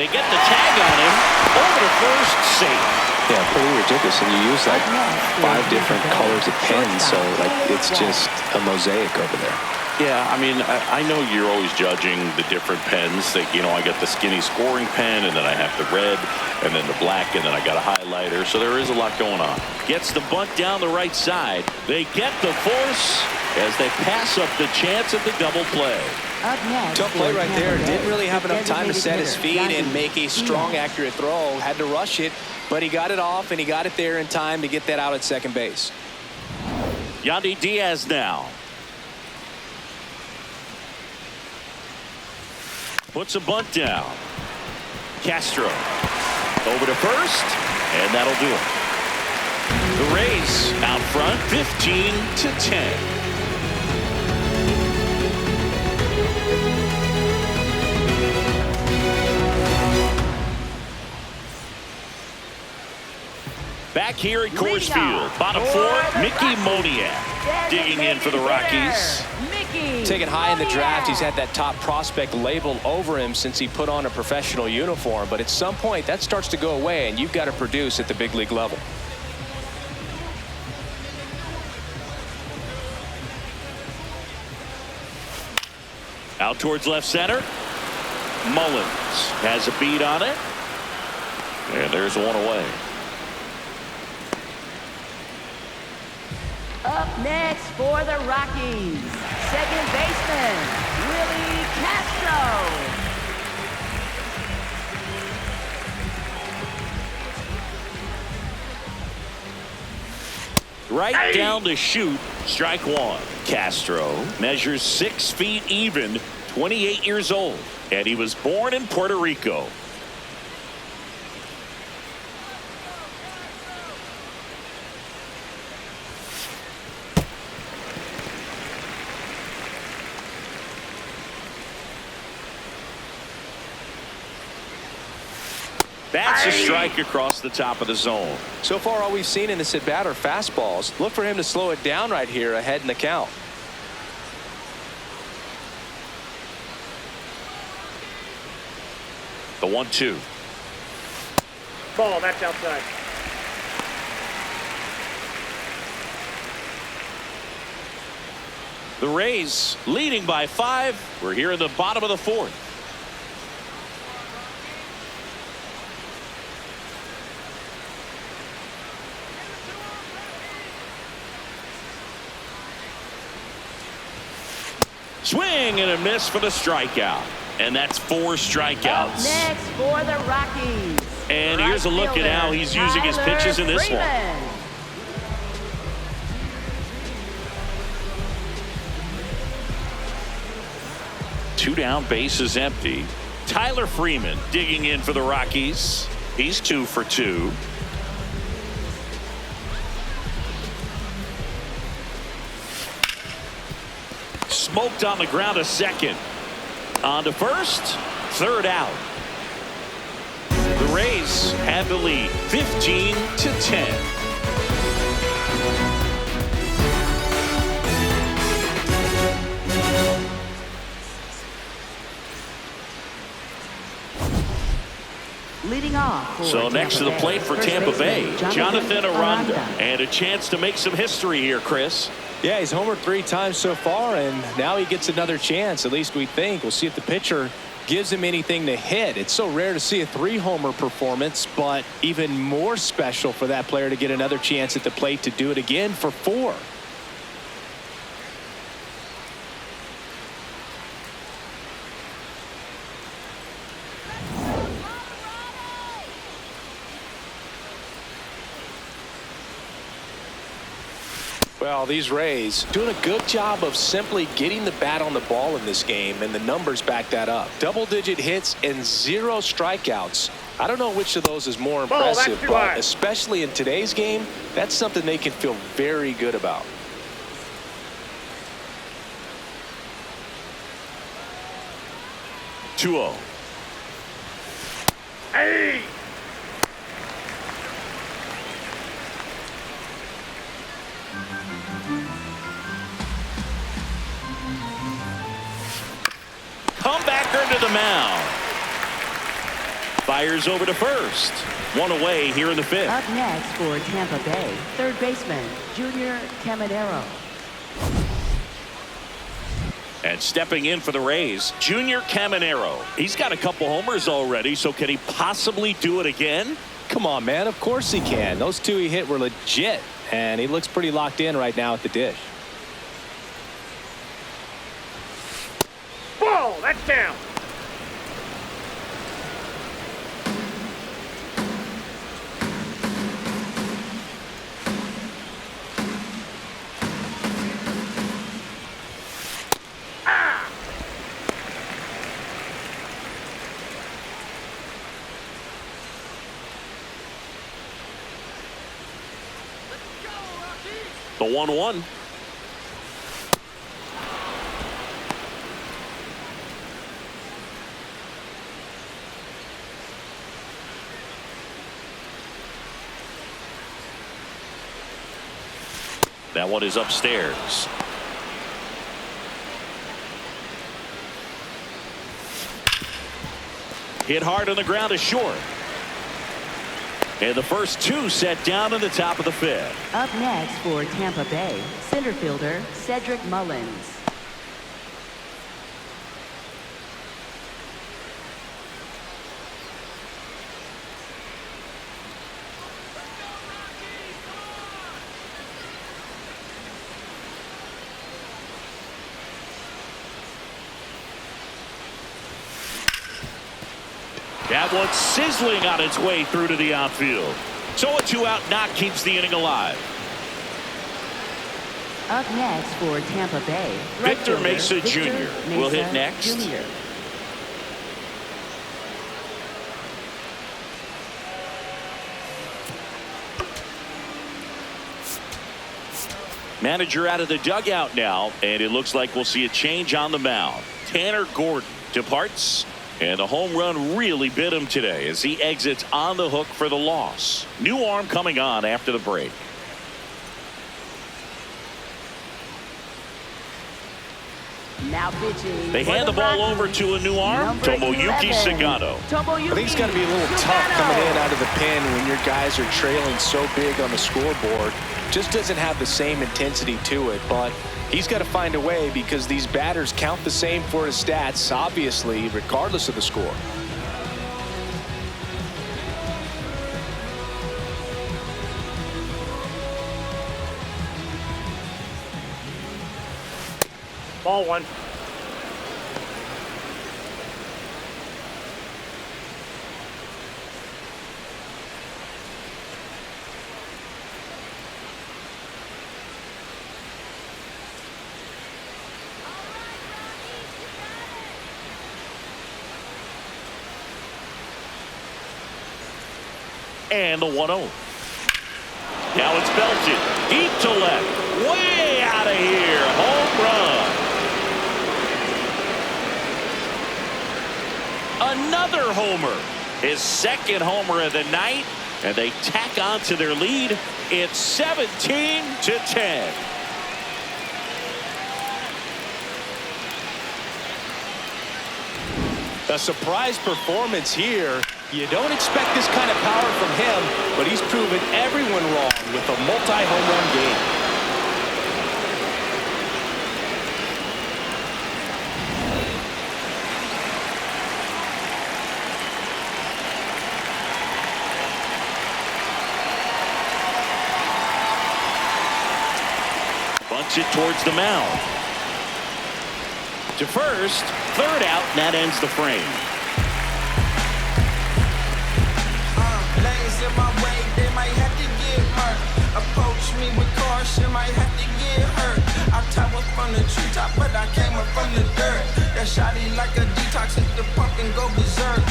They get the tag on him. Over to first, safe. Yeah, pretty ridiculous. And you use like 5 different colors of pens, so like it's just a mosaic over there. Yeah, I mean, I know you're always judging the different pens. That, you know, I got the skinny scoring pen, and then I have the red, and then the black, and then I got a highlighter. So there is a lot going on. Gets the bunt down the right side. They get the force as they pass up the chance at the double play. Tough play right there. Didn't really have enough time to set his feet and make a strong, accurate throw. Had to rush it, but he got it off, and he got it there in time to get that out at second base. Yandy Diaz now. Puts a bunt down. Castro over to first, and that'll do it. The Rays out front 15-10. Back here at Coors Field, bottom 4, Mickey Moniak digging in for the Rockies. Taken high in the draft, he's had that top prospect label over him since he put on a professional uniform. But at some point, that starts to go away, and you've got to produce at the big league level. Out towards left center. Mullins has a beat on it. And there's one away. Up next for the Rockies, second baseman, Willie Castro. Right down to shoot, strike one. Castro measures 6 feet even, 28 years old, and he was born in Puerto Rico. That's a strike across the top of the zone. So far, all we've seen in this at bat are fastballs. Look for him to slow it down right here ahead in the count. The 1-2. Ball, that's outside. The Rays leading by 5. We're here in the bottom of the 4th. Swing and a miss for the strikeout. And that's 4 strikeouts. Up next for the Rockies. And here's a look at how he's using his pitches in this one. 2 down, bases empty. Tyler Freeman digging in for the Rockies. He's 2 for 2. Smoked on the ground to second. On to first. Third out. The Rays have the lead 15-10. Leading off. So next to the plate for Tampa Bay, Jonathan Aranda. And a chance to make some history here, Chris. Yeah, he's homered 3 times so far, and now he gets another chance, at least we think. We'll see if the pitcher gives him anything to hit. It's so rare to see a 3-homer performance, but even more special for that player to get another chance at the plate to do it again for 4. Well, these Rays doing a good job of simply getting the bat on the ball in this game, and the numbers back that up. Double-digit hits and 0 strikeouts. I don't know which of those is more impressive, but especially in today's game, that's something they can feel very good about. Two-0. Hey! Comebacker to the mound. Fires over to first. 1 away here in the 5th. Up next for Tampa Bay, third baseman, Junior Caminero. And stepping in for the Rays, Junior Caminero. He's got a couple homers already, so can he possibly do it again? Come on, man. Of course he can. Those 2 he hit were legit, and he looks pretty locked in right now at the dish. Ball, that's down. The 1-1. That one is upstairs. Hit hard on the ground is short. And the first 2 set down in the top of the 5th. Up next for Tampa Bay, center fielder Cedric Mullins. That one's sizzling on its way through to the outfield. So a 2-out knock keeps the inning alive. Up next for Tampa Bay, Victor Mesa Jr. will hit next. Jr. Manager out of the dugout now, and it looks like we'll see a change on the mound. Tanner Gordon departs. And the home run really bit him today as he exits on the hook for the loss. New arm coming on after the break. Now pitching. They hand the ball over to a new arm, Tomoyuki Sagano. I think it's got to be a little tough coming in out of the pen when your guys are trailing so big on the scoreboard. Just doesn't have the same intensity to it, but he's got to find a way because these batters count the same for his stats, obviously, regardless of the score. Ball 1. And the 1-0. Now it's belted deep to left, way out of here. Home run. Another homer, his second homer of the night, and they tack on to their lead. It's 17-10. A surprise performance here. You don't expect this kind of power from him, but he's proven everyone wrong with a multi-home run game. it towards the mound. To first, third out, and that ends the frame. Lanes in my way, they might have to get hurt. Approach me with caution, might have to get hurt. I traveled from the treetop, but I came up from the dirt. That shotty like a detox, hit the pump and go berserk.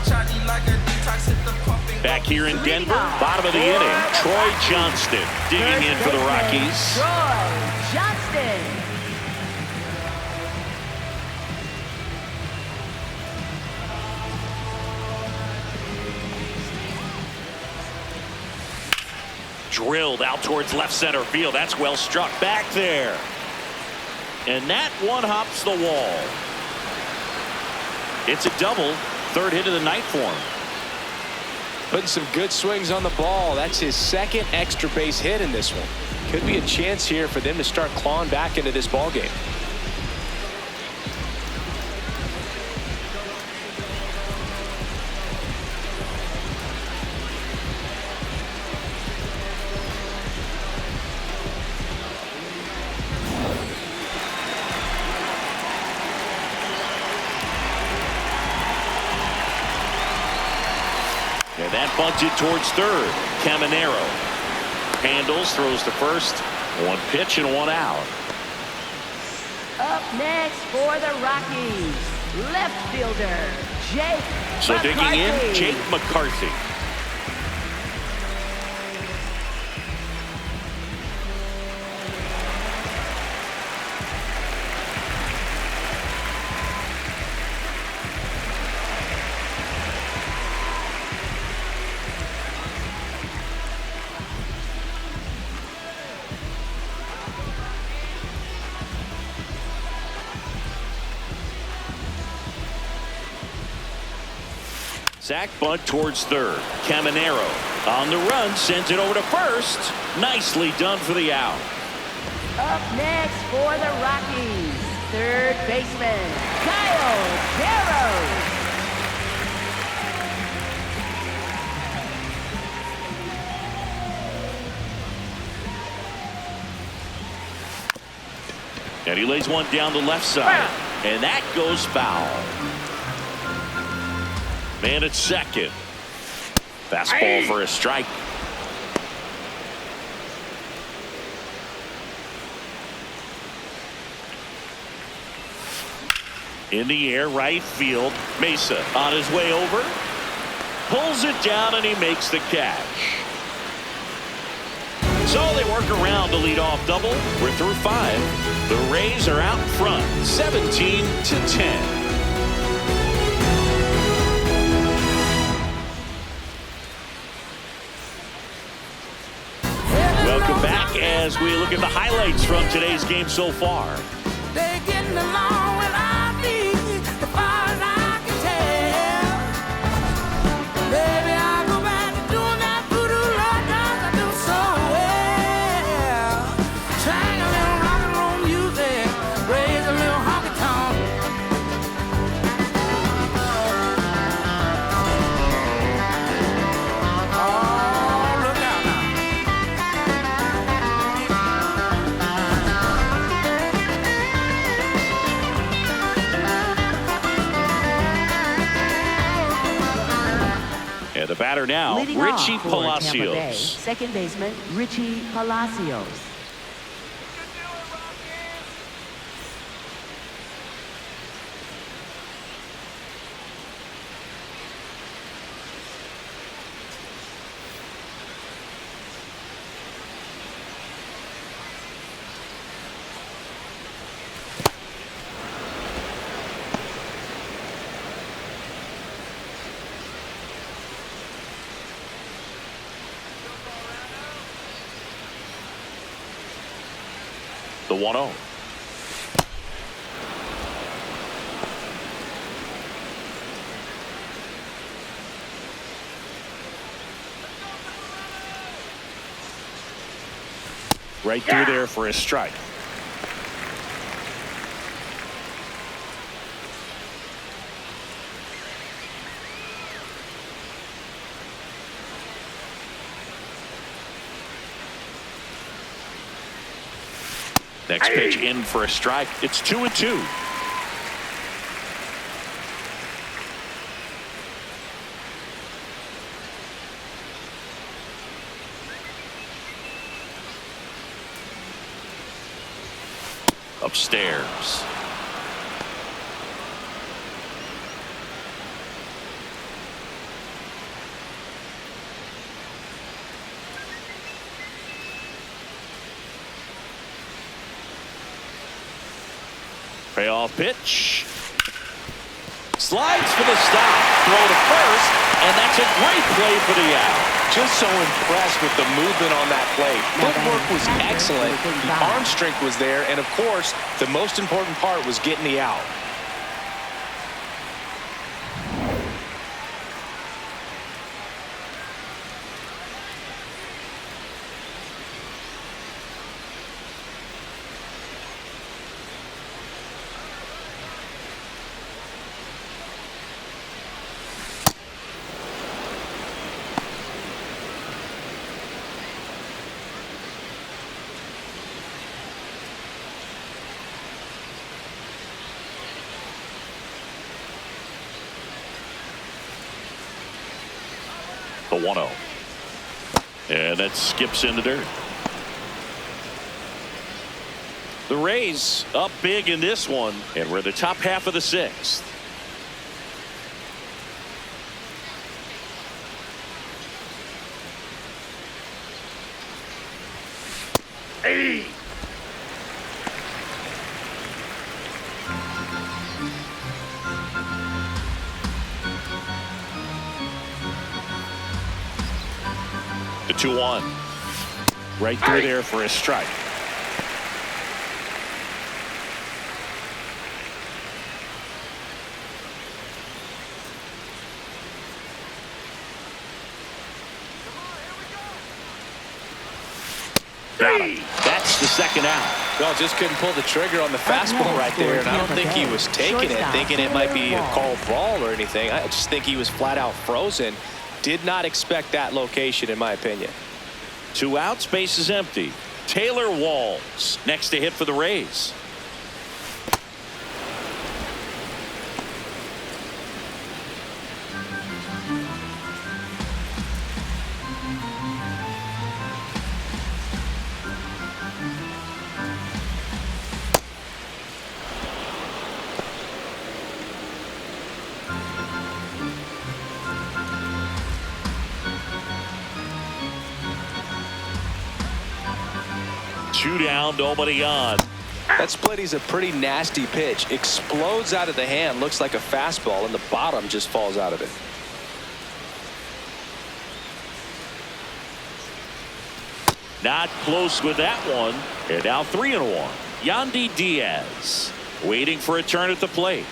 Shotty like a detox, hit the pump and Back here in Denver, bottom of the inning, Troy Johnston digging in for the Rockies. Troy Johnston. Drilled out towards left center field. That's well struck back there. And that one hops the wall. It's a double. Third hit of the night for him. Putting some good swings on the ball. That's his second extra base hit in this one. Could be a chance here for them to start clawing back into this ball game. And that bunted towards third. Caminero handles, throws to first. One pitch and one out. Up next for the Rockies, left fielder Jake So McCarthy. digging in, Jake McCarthy. Sack bunt towards third. Caminero on the run, sends it over to first. Nicely done for the out. Up next for the Rockies, third baseman Kyle Barrows. And he lays one down the left side. And that goes foul. Man at second. Fastball for a strike. In the air, right field. Mesa on his way over. Pulls it down and he makes the catch. So they work around the leadoff double. We're through 5. The Rays are out front, 17-10. Welcome back as we look at the highlights from today's game so far. They're getting along without me, as far as I can tell. Baby, I go back to doing that voodoo love 'cause I do so well. Sang a little rock and roll music, raise a little honky tonk. Oh, look out now. And the batter now, Leading Richie off for Tampa Bay, Palacios. second baseman Richie Palacios. The 1-0. Right through there for a strike. Next pitch in for a strike. It's 2-2. Upstairs. Payoff pitch. Slides for the stop. Throw to first, and that's a great play for the out. Just so impressed with the movement on that play. Footwork was excellent. The arm strength was there. And, of course, the most important part was getting the out. The 1-0. And that skips into dirt. The Rays up big in this one, and we're in the top half of the 6th. Hey! The 2-1. Right through there for a strike. Got him. That's the second out. Well, just couldn't pull the trigger on the fastball right there, and I don't think he was taking it, thinking it might be a called ball or anything. I just think he was flat out frozen. Did not expect that location, in my opinion. 2 outs, base is empty. Taylor Walls next to hit for the Rays. Two down, nobody on. That splitty's a pretty nasty pitch. Explodes out of the hand, looks like a fastball, and the bottom just falls out of it. Not close with that one. And now 3-1. Yandy Diaz waiting for a turn at the plate.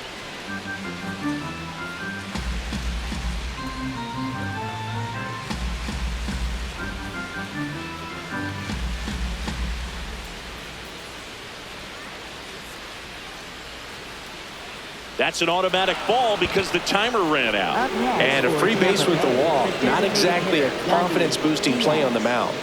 That's an automatic ball because the timer ran out. And a free base with the wall. Not exactly a confidence-boosting play on the mound.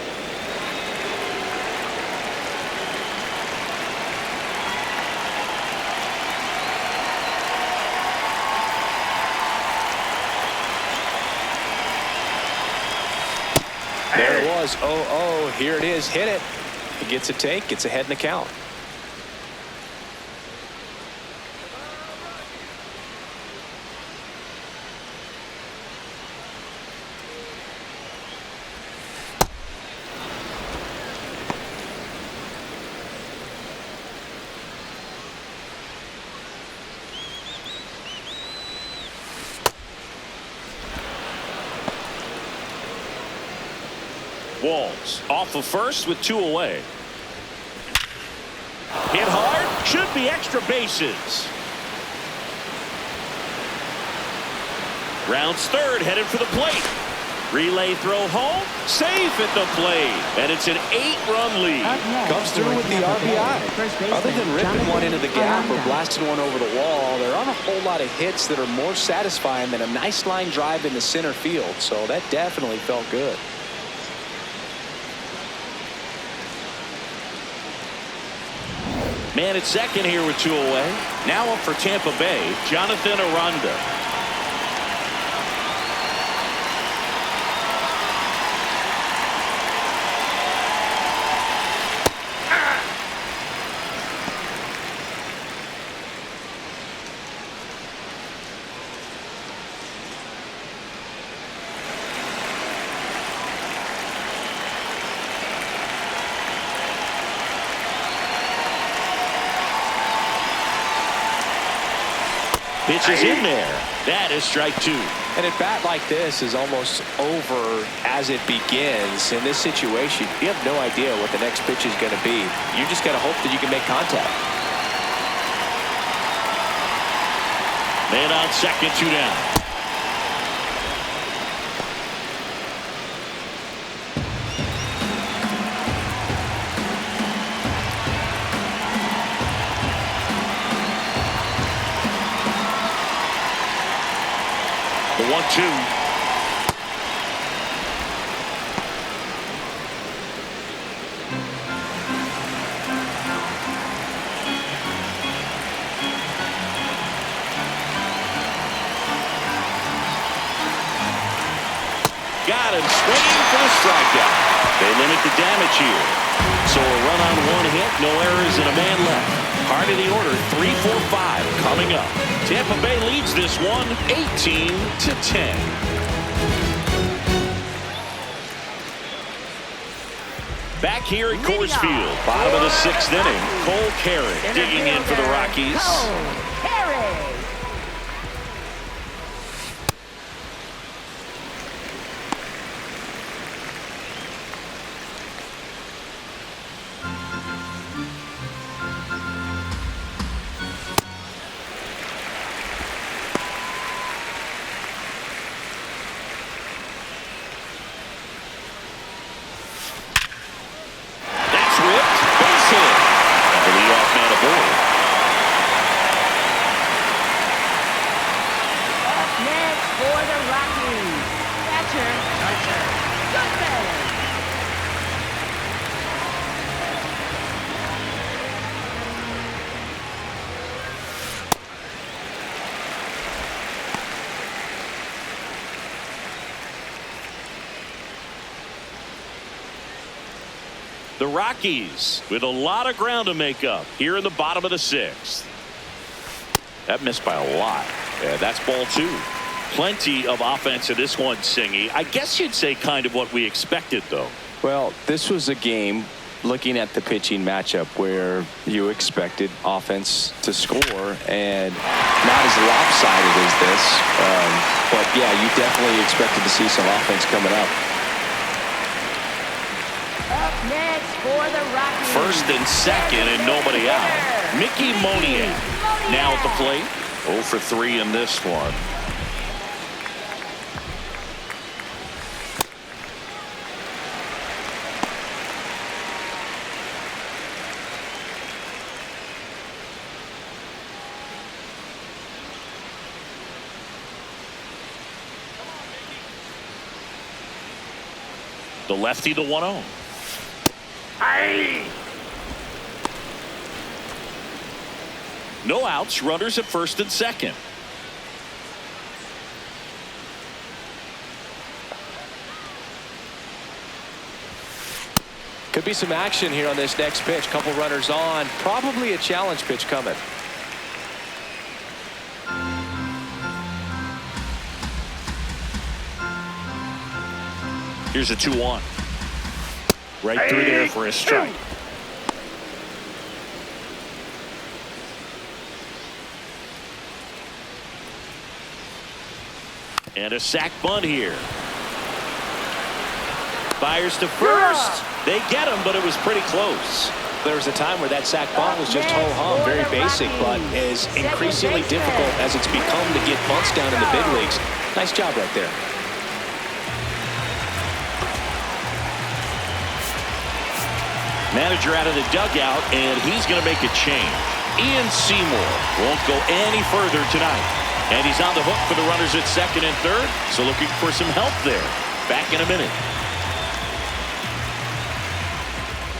There it was. 0-0. Here it is. Hit it. He gets a take. Gets ahead in the count. Walls off of first with 2 away. Hit hard. Should be extra bases. Rounds third, headed for the plate. Relay throw home. Safe at the plate. And it's an 8-run lead. Comes through with the RBI. Other than ripping one into the gap or blasting one over the wall, there aren't a whole lot of hits that are more satisfying than a nice line drive in the center field. So that definitely felt good. Man at second here with 2 away. Now up for Tampa Bay, Jonathan Aranda. Pitch is in there. That is strike 2. And at bat like this is almost over as it begins. In this situation, you have no idea what the next pitch is going to be. You just got to hope that you can make contact. Man on second, 2 down. The 1-2. Got him swinging for the strikeout. They limit the damage here. So a run on 1 hit, no errors, and a man left. Heart of the order, 3-4-5 coming up. Tampa Bay leads this one 18-10. Back here at Coors Field, bottom of the 6th inning. Cole Carrick digging in for the Rockies. The Rockies with a lot of ground to make up here in the bottom of the 6th. That missed by a lot. Yeah, that's ball 2. Plenty of offense in this one, Singy. I guess you'd say kind of what we expected, though. Well, this was a game, looking at the pitching matchup, where you expected offense to score, and not as lopsided as this. But yeah, you definitely expected to see some offense coming up. Up next for the Rockies. First and second and nobody out. Mickey Moniak now at the plate. 0 for 3 in this one. The lefty, the 1-0. No outs, runners at first and second. Could be some action here on this next pitch. Couple runners on. Probably a challenge pitch coming. Here's a 2-1. Right through there for a strike. And a sac bunt here. Fires to first. They get him, but it was pretty close. There was a time where that sac bunt was just ho-hum, very basic, but is increasingly difficult as it's become to get bunts down in the big leagues. Nice job right there. Manager out of the dugout, and he's going to make a change. Seymour won't go any further tonight. And he's on the hook for the runners at second and third, so looking for some help there. Back in a minute.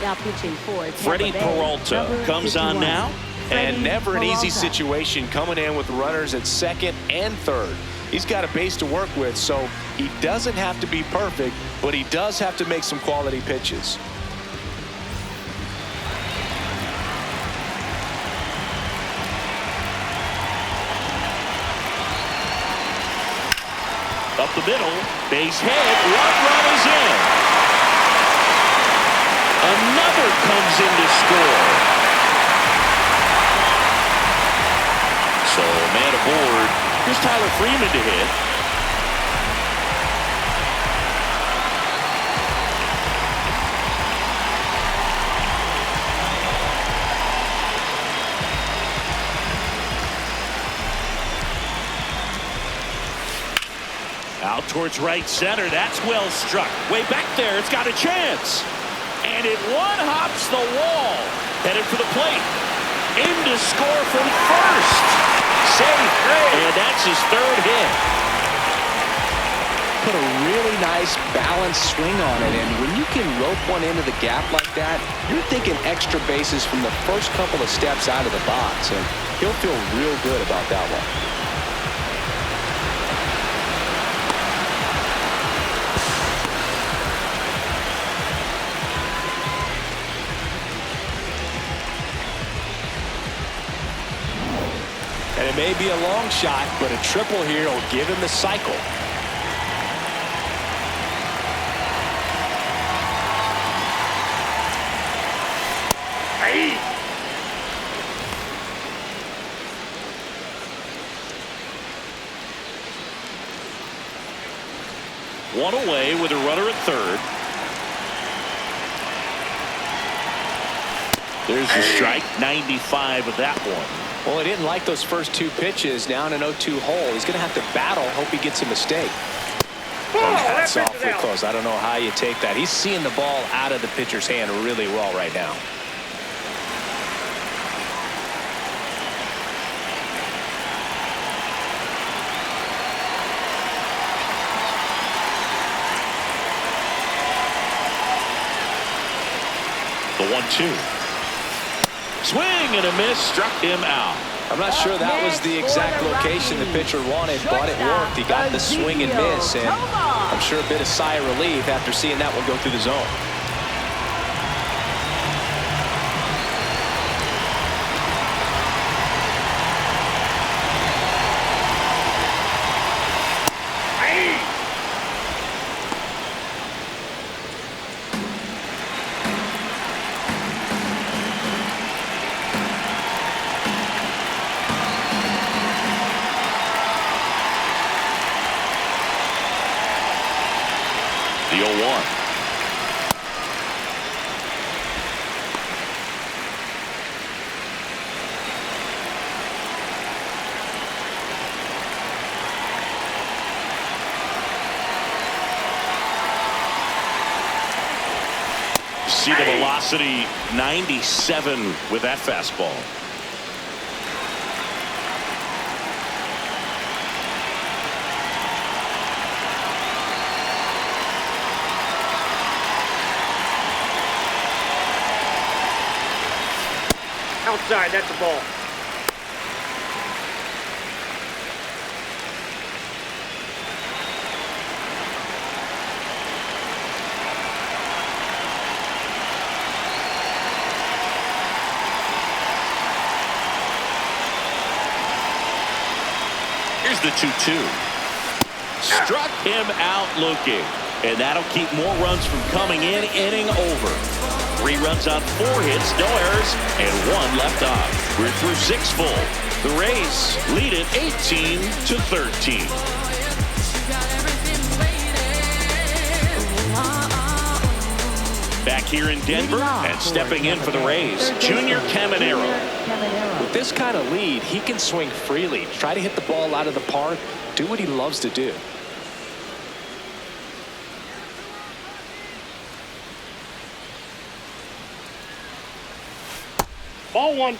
Now pitching for Tampa Freddie Bay, Peralta number comes on 51. now. And never an easy Peralta. situation coming in with runners at second and third. He's got a base to work with, so he doesn't have to be perfect, but he does have to make some quality pitches. Up the middle, base hit, one run is in. Another comes in to score. So man aboard. Here's Tyler Freeman to hit. Out towards right center. That's well struck. Way back there. It's got a chance. And it one-hops the wall. Headed for the plate. In to score from first. Safe. And that's his third hit. Put a really nice balanced swing on it, and when you can rope one into the gap like that, you're thinking extra bases from the first couple of steps out of the box, and he'll feel real good about that one. And it may be a long shot, but a triple here will give him the cycle. Hey. One away with a runner at third. There's a strike. 95 with that one. Well, he didn't like those first two pitches. Now in an 0-2 hole, he's going to have to battle. Hope he gets a mistake. That's awfully close. I don't know how you take that. He's seeing the ball out of the pitcher's hand really well right now. The 1-2. Swing and a miss, struck him out. I'm not sure that was the exact location the pitcher wanted, but it worked. He got the swing and miss, and I'm sure a bit of sigh of relief after seeing that one go through the zone. The 0-1. See the velocity, 97 with that fastball. Outside, that's the ball. Here's the 2-2. Struck him out looking. And that'll keep more runs from coming in. Inning over. 3 runs on 4 hits, no errors, and 1 left on. We're through 6 full. The Rays lead it 18-13. Back here in Denver and stepping in for the Rays, Junior Caminero. With this kind of lead, he can swing freely, try to hit the ball out of the park, do what he loves to do. Ball 1.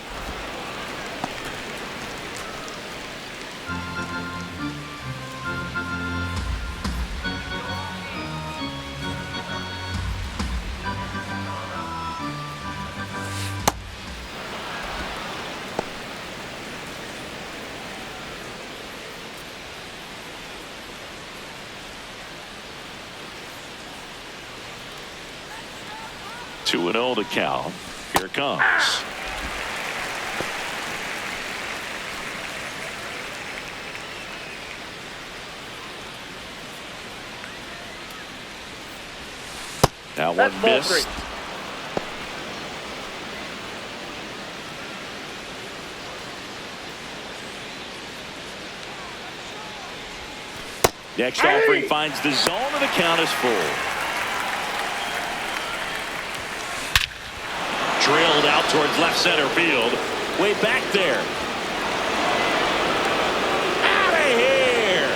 2-0 the count. Here it comes. Now one missed. Next offering finds the zone, and the count is full. Drilled out towards left center field. Way back there. Out of here.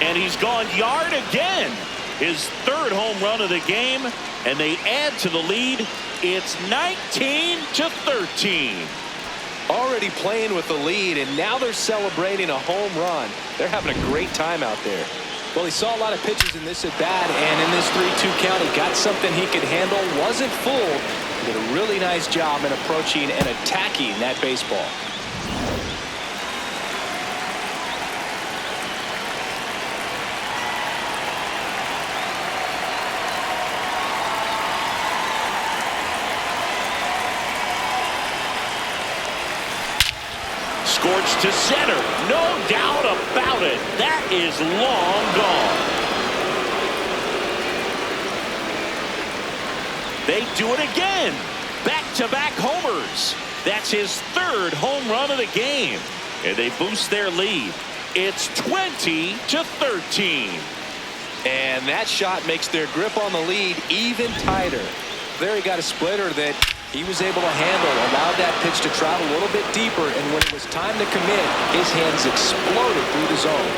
And he's gone yard again. His third home run of the game, and they add to the lead. It's 19-13. Already playing with the lead, and now they're celebrating a home run. They're having a great time out there. Well, he saw a lot of pitches in this at bat, and in this 3-2 count, he got something he could handle. Wasn't full. He did a really nice job in approaching and attacking that baseball. Scorched to center. No doubt about it. That is long gone. They do it again. Back-to-back homers. That's his third home run of the game. And they boost their lead. It's 20-13. And that shot makes their grip on the lead even tighter. There he got a splitter that he was able to handle, allowed that pitch to travel a little bit deeper, and when it was time to commit, his hands exploded through the zone.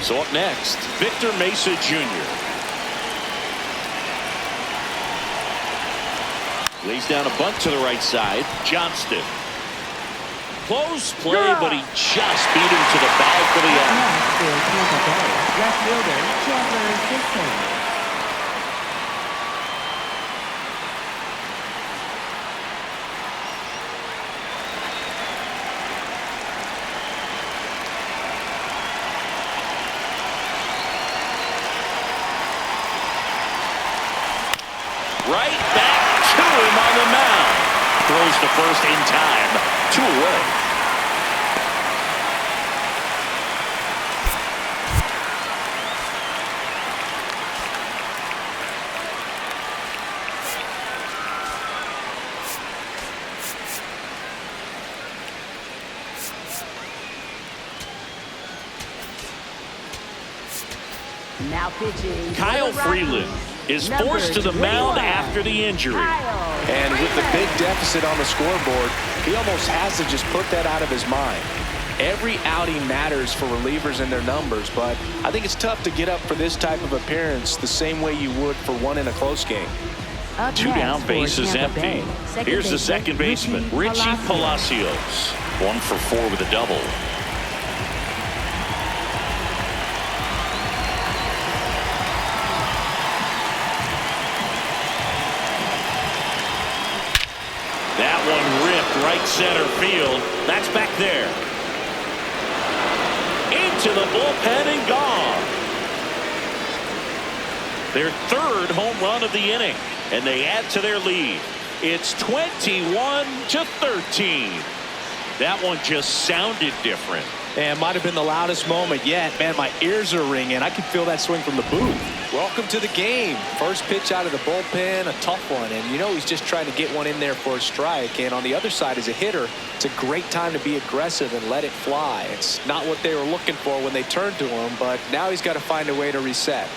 So up next, Victor Mesa Jr. Lays down a bunt to the right side. Johnston. Close play, but he just beat him to the back of the end. Next for Tampa Bay, left fielder Chandler Gibson. Right back to him on the mound. Throws to first in time. 2 away. Now pitching. Kyle Freeland is forced to the mound after the injury. And with the big deficit on the scoreboard, he almost has to just put that out of his mind. Every outing matters for relievers and their numbers, but I think it's tough to get up for this type of appearance the same way you would for one in a close game. Up 2 next down, for base is Tampa empty. Bay, second Here's the baseman, second baseman, Richie Palacios. 1 for 4 with a double. That one ripped right center field. That's back there. Into the bullpen and gone. Their third home run of the inning, and they add to their lead. It's 21-13. That one just sounded different. And might have been the loudest moment yet. Man, my ears are ringing. I can feel that swing from the booth. Welcome to the game. First pitch out of the bullpen, a tough one. And you know he's just trying to get one in there for a strike. And on the other side, as a hitter, it's a great time to be aggressive and let it fly. It's not what they were looking for when they turned to him, but now he's got to find a way to reset.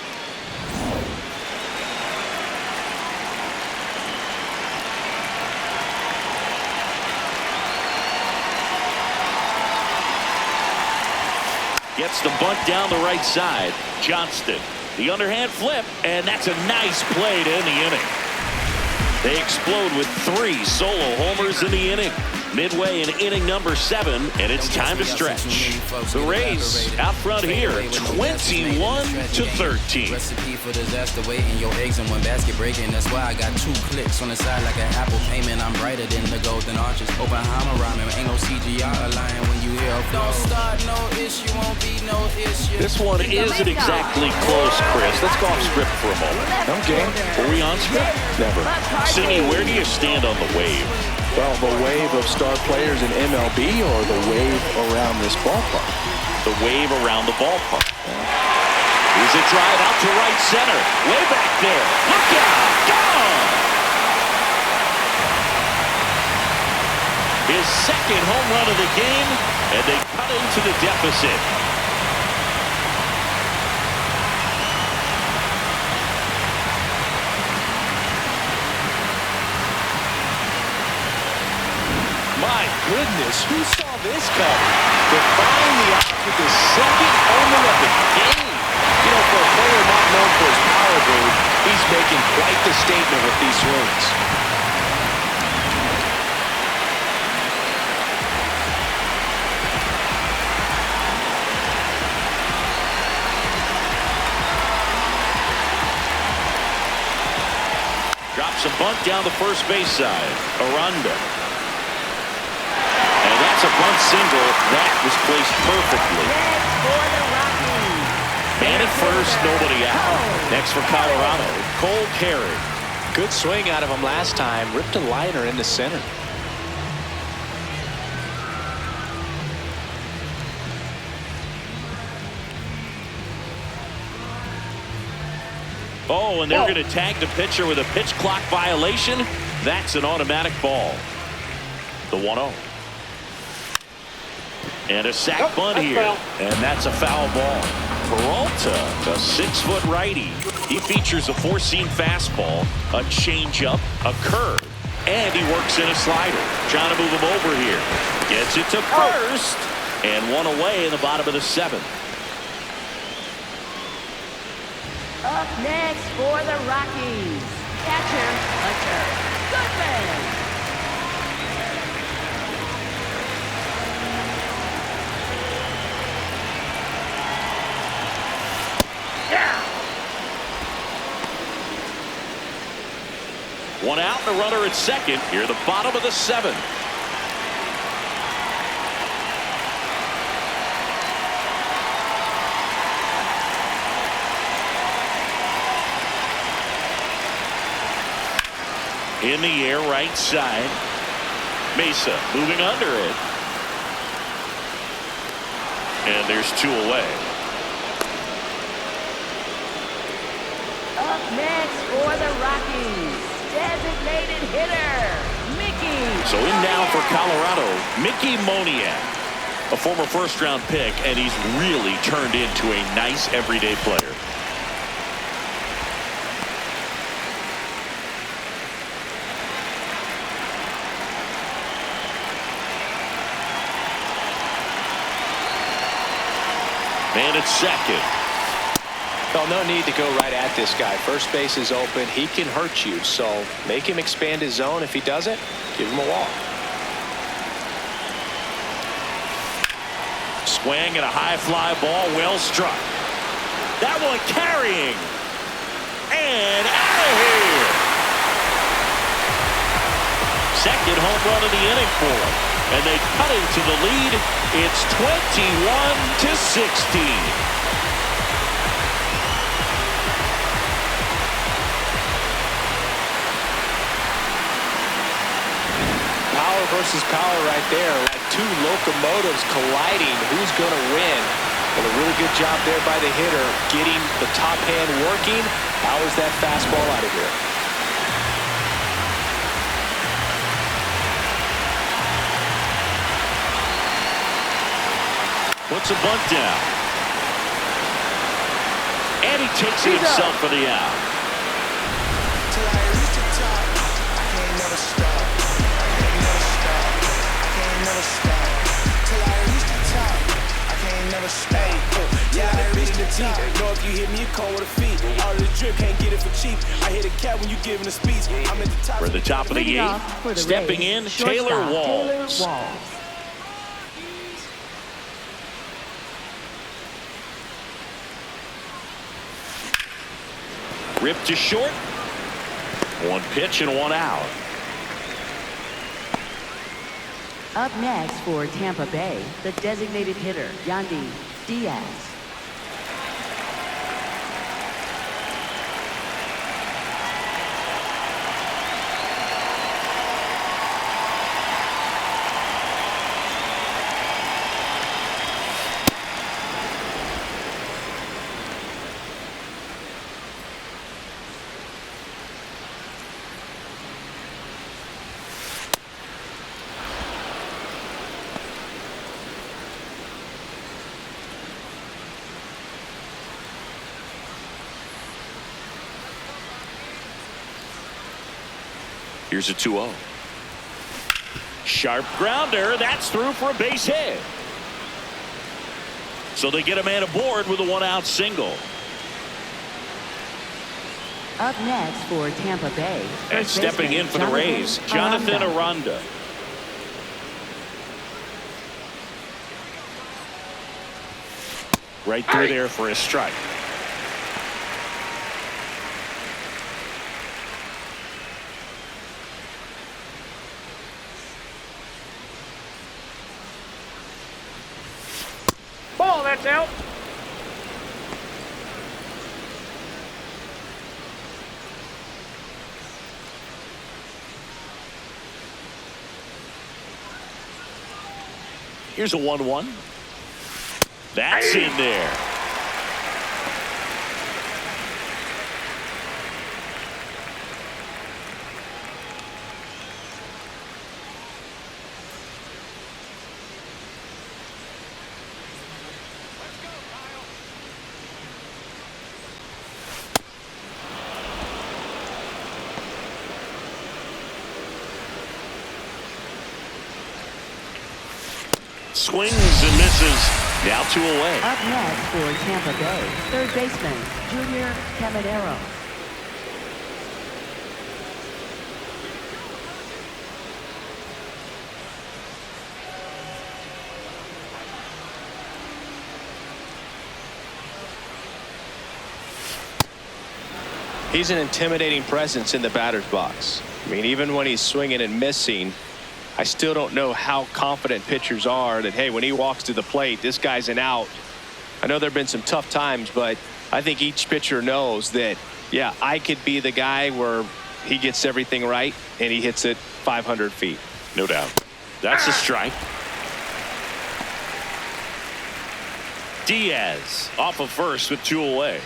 Gets the bunt down the right side. Johnston. The underhand flip, and that's a nice play to end the inning. They explode with 3 solo homers in the inning. Midway in inning number 7, and it's time to stretch. The Rays out front here, 21-13. Recipe for disaster, waiting your eggs in one basket breaking. That's why I got 2 clicks on the side like an Apple payment. I'm brighter than the golden arches. Oppenheimer rhyming, ain't no CGI lying when you hear a flow. Don't start no issue, won't be no issue. This one isn't exactly close, Chris. Let's go off script for a moment. I'm game. Were we on script? Never. Seymour, where do you stand on the wave? Well, the wave of star players in MLB or the wave around this ballpark? The wave around the ballpark. Here's a drive out to right center. Way back there. Look out. Gone. His second home run of the game, and they cut into the deficit. My goodness, who saw this coming? Defying the odds with his second home run of the game. You know, for a player not known for his power move, he's making quite the statement with these swings. Drops a bunt down the first base side. Aranda. And that's a bunt single. That was placed perfectly. Man at first, nobody out. Next for Colorado, Cole Carey. Good swing out of him last time. Ripped a liner into center. Oh, and they're going to tag the pitcher with a pitch clock violation. That's an automatic ball. The 1-0. And a sac bunt here. Foul. And that's a foul ball. Peralta, a 6-foot righty. He features a 4-seam fastball, a changeup, a curve, and he works in a slider. Trying to move him over here. Gets it to first, and one away in the bottom of the 7th. Up next for the Rockies, catcher Hunter Goodman. One out, and a runner at second. Here at the bottom of the 7th. In the air, right side. Mesa moving under it. And there's 2 away. Up next for the Rockies, designated hitter, Mickey. So in now for Colorado, Mickey Moniak, a former first-round pick, and he's really turned into a nice everyday player. Man at second. Well, no need to go right at this guy. First base is open. He can hurt you, so make him expand his zone. If he doesn't, give him a walk. Swing and a high fly ball, well struck. That one carrying. And out of here. Second home run of the inning for him. And they cut into the lead. It's 21-16. Versus power right there, like 2 locomotives colliding. Who's going to win? Well, a really good job there by the hitter, getting the top hand working. Powers that fastball out of here. Puts a bunt down. And he takes it himself for the out. Till I reach the top, I can't never stop. Never stop till I reach the top. I can't never stay. Yeah, I reach the teeth. Know if you hit me, you come with a feet. All of the drip, can't get it for cheap. I hit a cat when you giving a speech. I'm at the top. For the top of the Leading 8th, off for the stepping Rays, in, shortstop, Taylor Walls. Taylor Walls. Ripped to short. One pitch and one out. Up next for Tampa Bay, the designated hitter, Yandy Diaz. Here's a 2-0. Sharp grounder. That's through for a base hit. So they get a man aboard with a 1-out single. Up next for Tampa Bay, And first stepping baseman, in for the Rays, Jonathan Aranda. Right through there for a strike. Ball, that's out. Here's a 1-1. That's in there. Swings and misses. Now 2 away. Up next for Tampa Bay, third baseman, Junior Caminero. He's an intimidating presence in the batter's box. I mean, even when he's swinging and missing, I still don't know how confident pitchers are that, hey, when he walks to the plate, this guy's an out. I know there have been some tough times, but I think each pitcher knows that, yeah, I could be the guy where he gets everything right and he hits it 500 feet. No doubt. That's a strike. Diaz off of first with 2 away.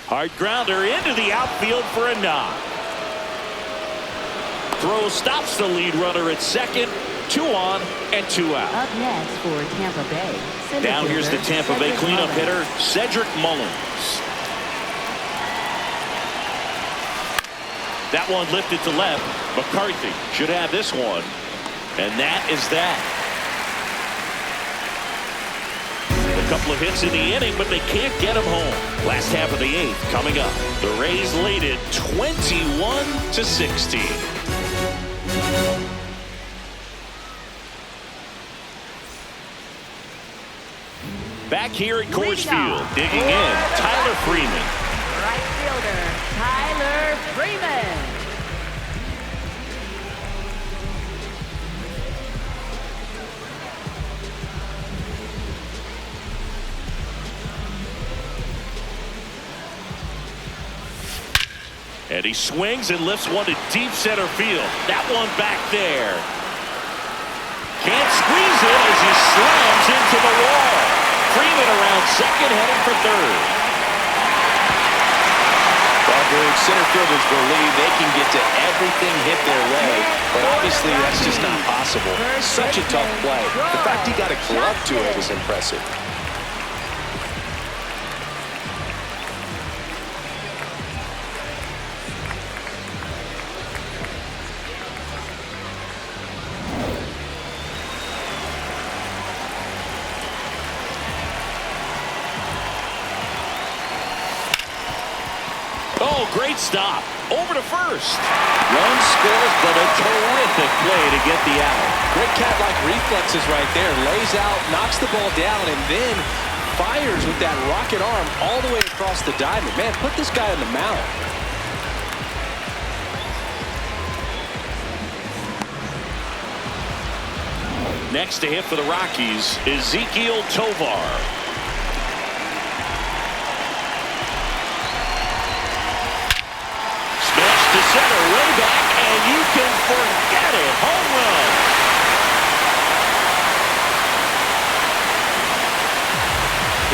Hard grounder into the outfield for a knock. Throw stops the lead runner at second. 2 on and 2 out. Up next for Tampa Bay. Down here's the Tampa Bay cleanup hitter, Cedric Mullins. That one lifted to left. McCarthy should have this one. And that is that. A couple of hits in the inning, but they can't get him home. Last half of the 8th coming up. The Rays lead it 21-16. Back here at Coors Field, digging in, Tyler Freeman. Right fielder, Tyler Freeman. And he swings and lifts one to deep center field. That one back there. Can't squeeze it as he slams into the wall. Freeman around second, heading for third. Well, Greg, center fielders believe they can get to everything hit their way, but obviously that's just not possible. Such a tough play. The fact he got a glove to it is impressive. great stop. Over to first. Run scores, but a terrific play to get the out. Great cat-like reflexes right there. Lays out, knocks the ball down, and then fires with that rocket arm all the way across the diamond. Man, put this guy on the mound. Next to hit for the Rockies, Ezequiel Tovar. Smash to center, way back, and you can forget it. Home run.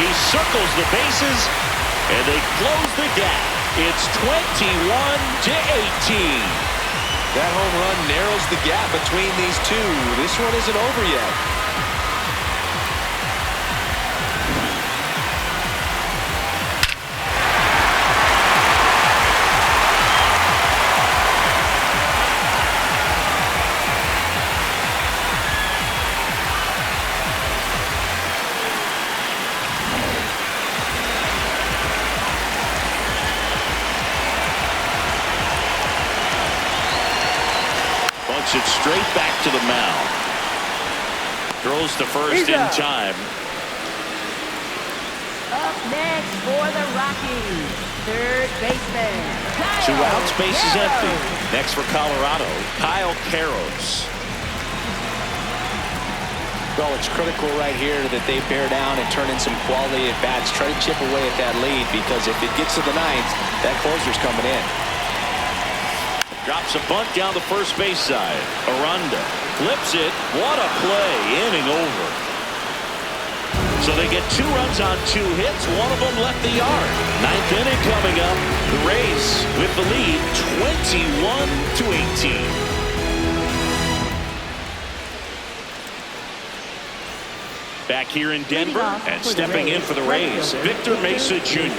He circles the bases, and they close the gap. It's 21-18. That home run narrows the gap between these two. This one isn't over yet. It straight back to the mound. Throws to first in time. Up next for the Rockies, third baseman. Two outs, base is empty. Next for Colorado, Kyle Caros. Well, it's critical right here that they bear down and turn in some quality at bats. Try to chip away at that lead, because if it gets to the ninth, that closer's coming in. Drops a bunt down the first base side. Aranda flips it. What a play. Inning over. So they get 2 runs on 2 hits. One of them left the yard. Ninth inning coming up. The Rays with the lead 21-18. Back here in Denver and stepping in for the Rays, Victor Mesa Jr.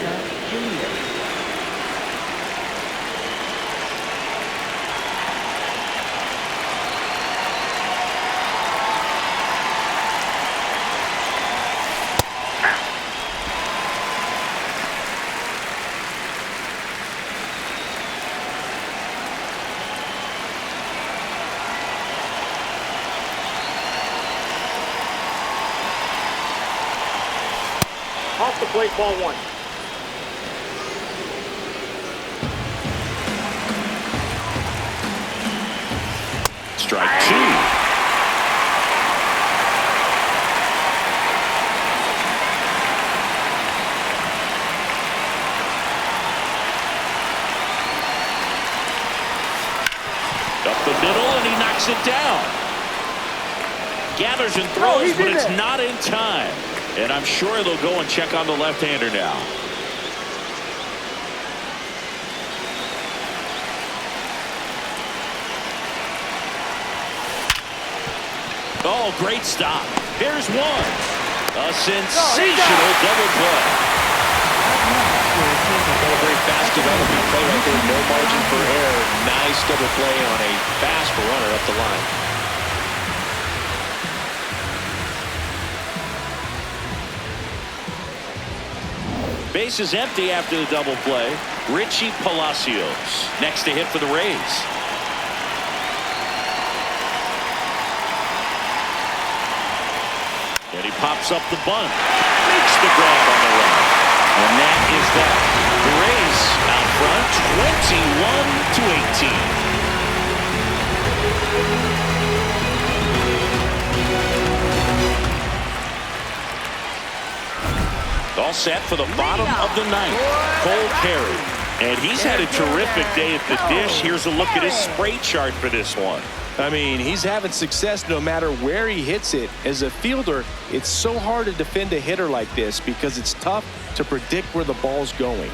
Off the plate, ball 1. Strike 2. Up the middle, and he knocks it down. Gathers and throws, but it's not in time. And I'm sure they'll go and check on the left-hander now. Oh, great stop. Here's one. A sensational double play. A very fast developing play right there. No margin for error. Nice double play on a fast runner up the line. Base is empty after the double play. Richie Palacios next to hit for the Rays. And he pops up the bunt. Makes the grab on the run. And that is that. The Rays out front 21-18. All set for the bottom of the ninth. Cole Carey. And he's had a terrific day at the dish. Here's a look at his spray chart for this one. I mean, he's having success no matter where he hits it. As a fielder, it's so hard to defend a hitter like this because it's tough to predict where the ball's going.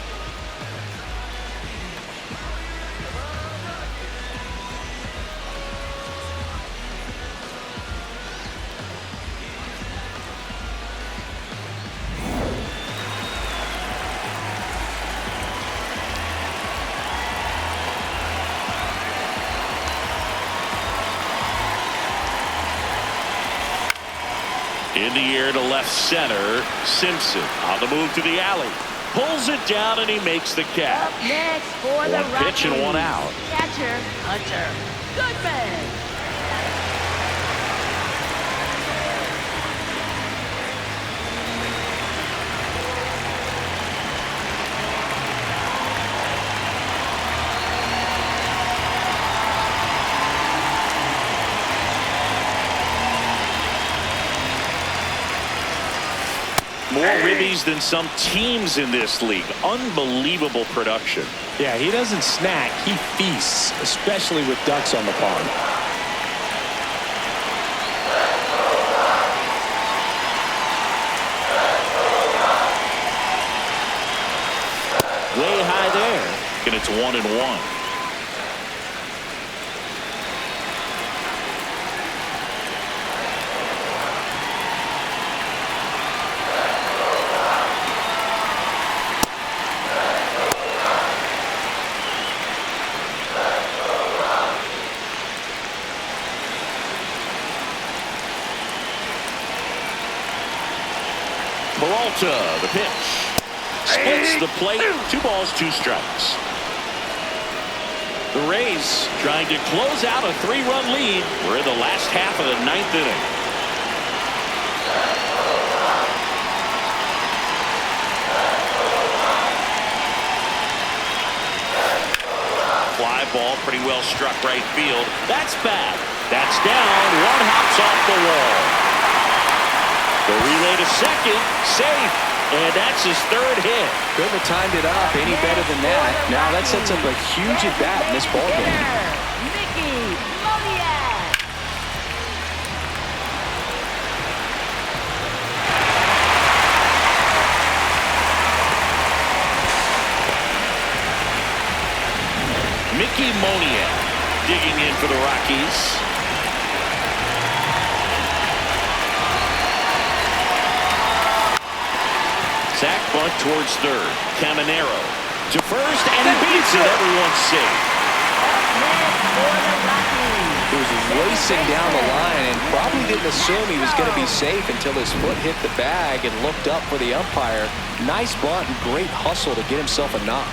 In the air to left center, Simpson on the move to the alley. Pulls it down and he makes the catch. Up next for the One pitch and one out. Catcher, Hunter Goodman. More ribbies than some teams in this league. Unbelievable production. Yeah, he doesn't snack. He feasts, especially with ducks on the pond. Way high there. And it's 1-1. Peralta, the pitch. Splits the plate. 2 balls, 2 strikes. The Rays trying to close out a 3-run lead. We're in the last half of the 9th inning. Fly ball pretty well struck right field. That's bad. That's down. 1 hops off the wall. The relay to second, safe, and that's his 3rd hit. Couldn't have timed it up any better than that. Now that sets up a huge at-bat in this ballgame. Mickey Moniak digging in for the Rockies. Sack bunt towards 3rd. Caminero to 1st, and he beats it. Everyone's safe. He was racing down the line and probably didn't assume he was going to be safe until his foot hit the bag and looked up for the umpire. Nice bunt and great hustle to get himself a knock.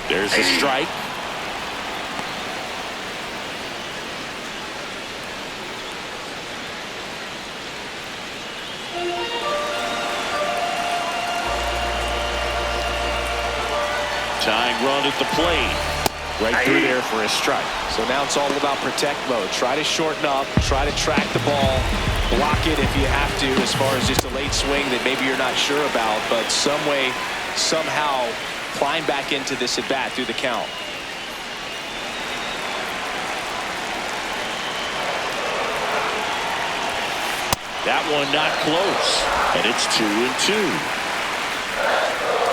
There's a strike. Tying run at the plate. Right through there for a strike. So now it's all about protect mode. Try to shorten up, try to track the ball, block it if you have to, as far as just a late swing that maybe you're not sure about, but some way, somehow climb back into this at bat through the count. That one not close, and it's 2-2.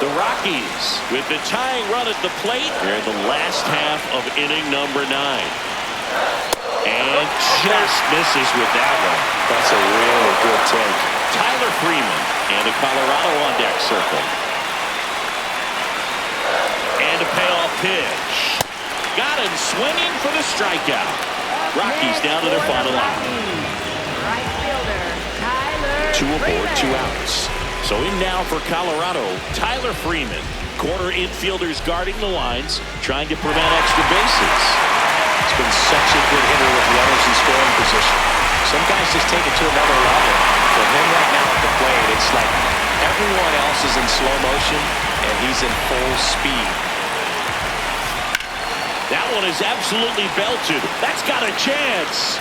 The Rockies with the tying run at the plate. They're in the last half of inning number 9. And just misses with that one. That's a really good take. Tyler Freeman and the Colorado on deck circle. And a payoff pitch. Got him swinging for the strikeout. Rockies down to their final out. Right fielder, Tyler 2 aboard, Freeman. 2 outs. So in now for Colorado, Tyler Freeman. Corner infielders guarding the lines, trying to prevent extra bases. It's been such a good hitter with runners in scoring position. Some guys just take it to another level. For him right now at the plate, it's like everyone else is in slow motion, and he's in full speed. That one is absolutely belted. That's got a chance.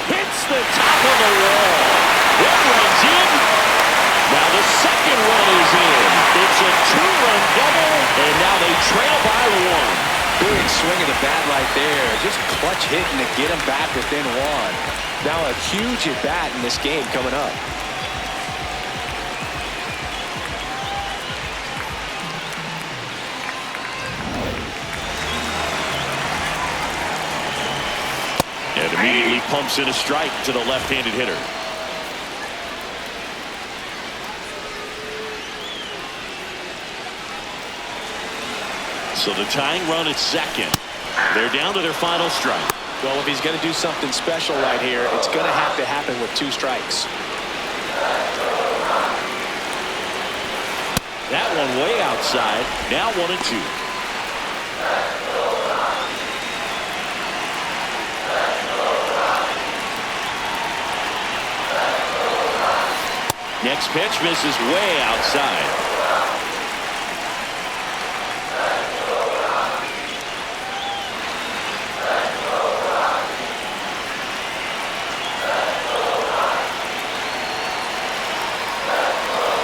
Hits the top of the wall. That runs in. Now the second run is in. It's a 2-run double, and now they trail by 1. Big swing of the bat right there. Just clutch hitting to get him back within 1. Now a huge at bat in this game coming up. And immediately pumps in a strike to the left-handed hitter. So the tying run at second. They're down to their final strike. Well, if he's going to do something special right here, it's going to happen with 2 strikes. That one way outside. Now 1-2. Next pitch misses way outside.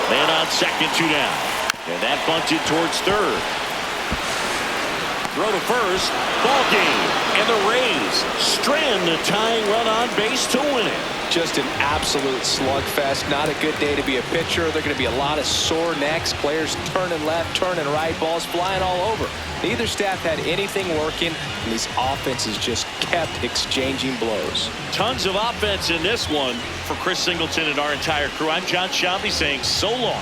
Man on second, 2 down. And that bunted towards third. Throw to first. Ball game. And the Rays strand the tying run on base to win it. Just an absolute slugfest. Not a good day to be a pitcher. There are going to be a lot of sore necks. Players turning left, turning right. Balls flying all over. Neither staff had anything working. And these offenses just kept exchanging blows. Tons of offense in this one for Chris Singleton and our entire crew. I'm John Shambi saying so long.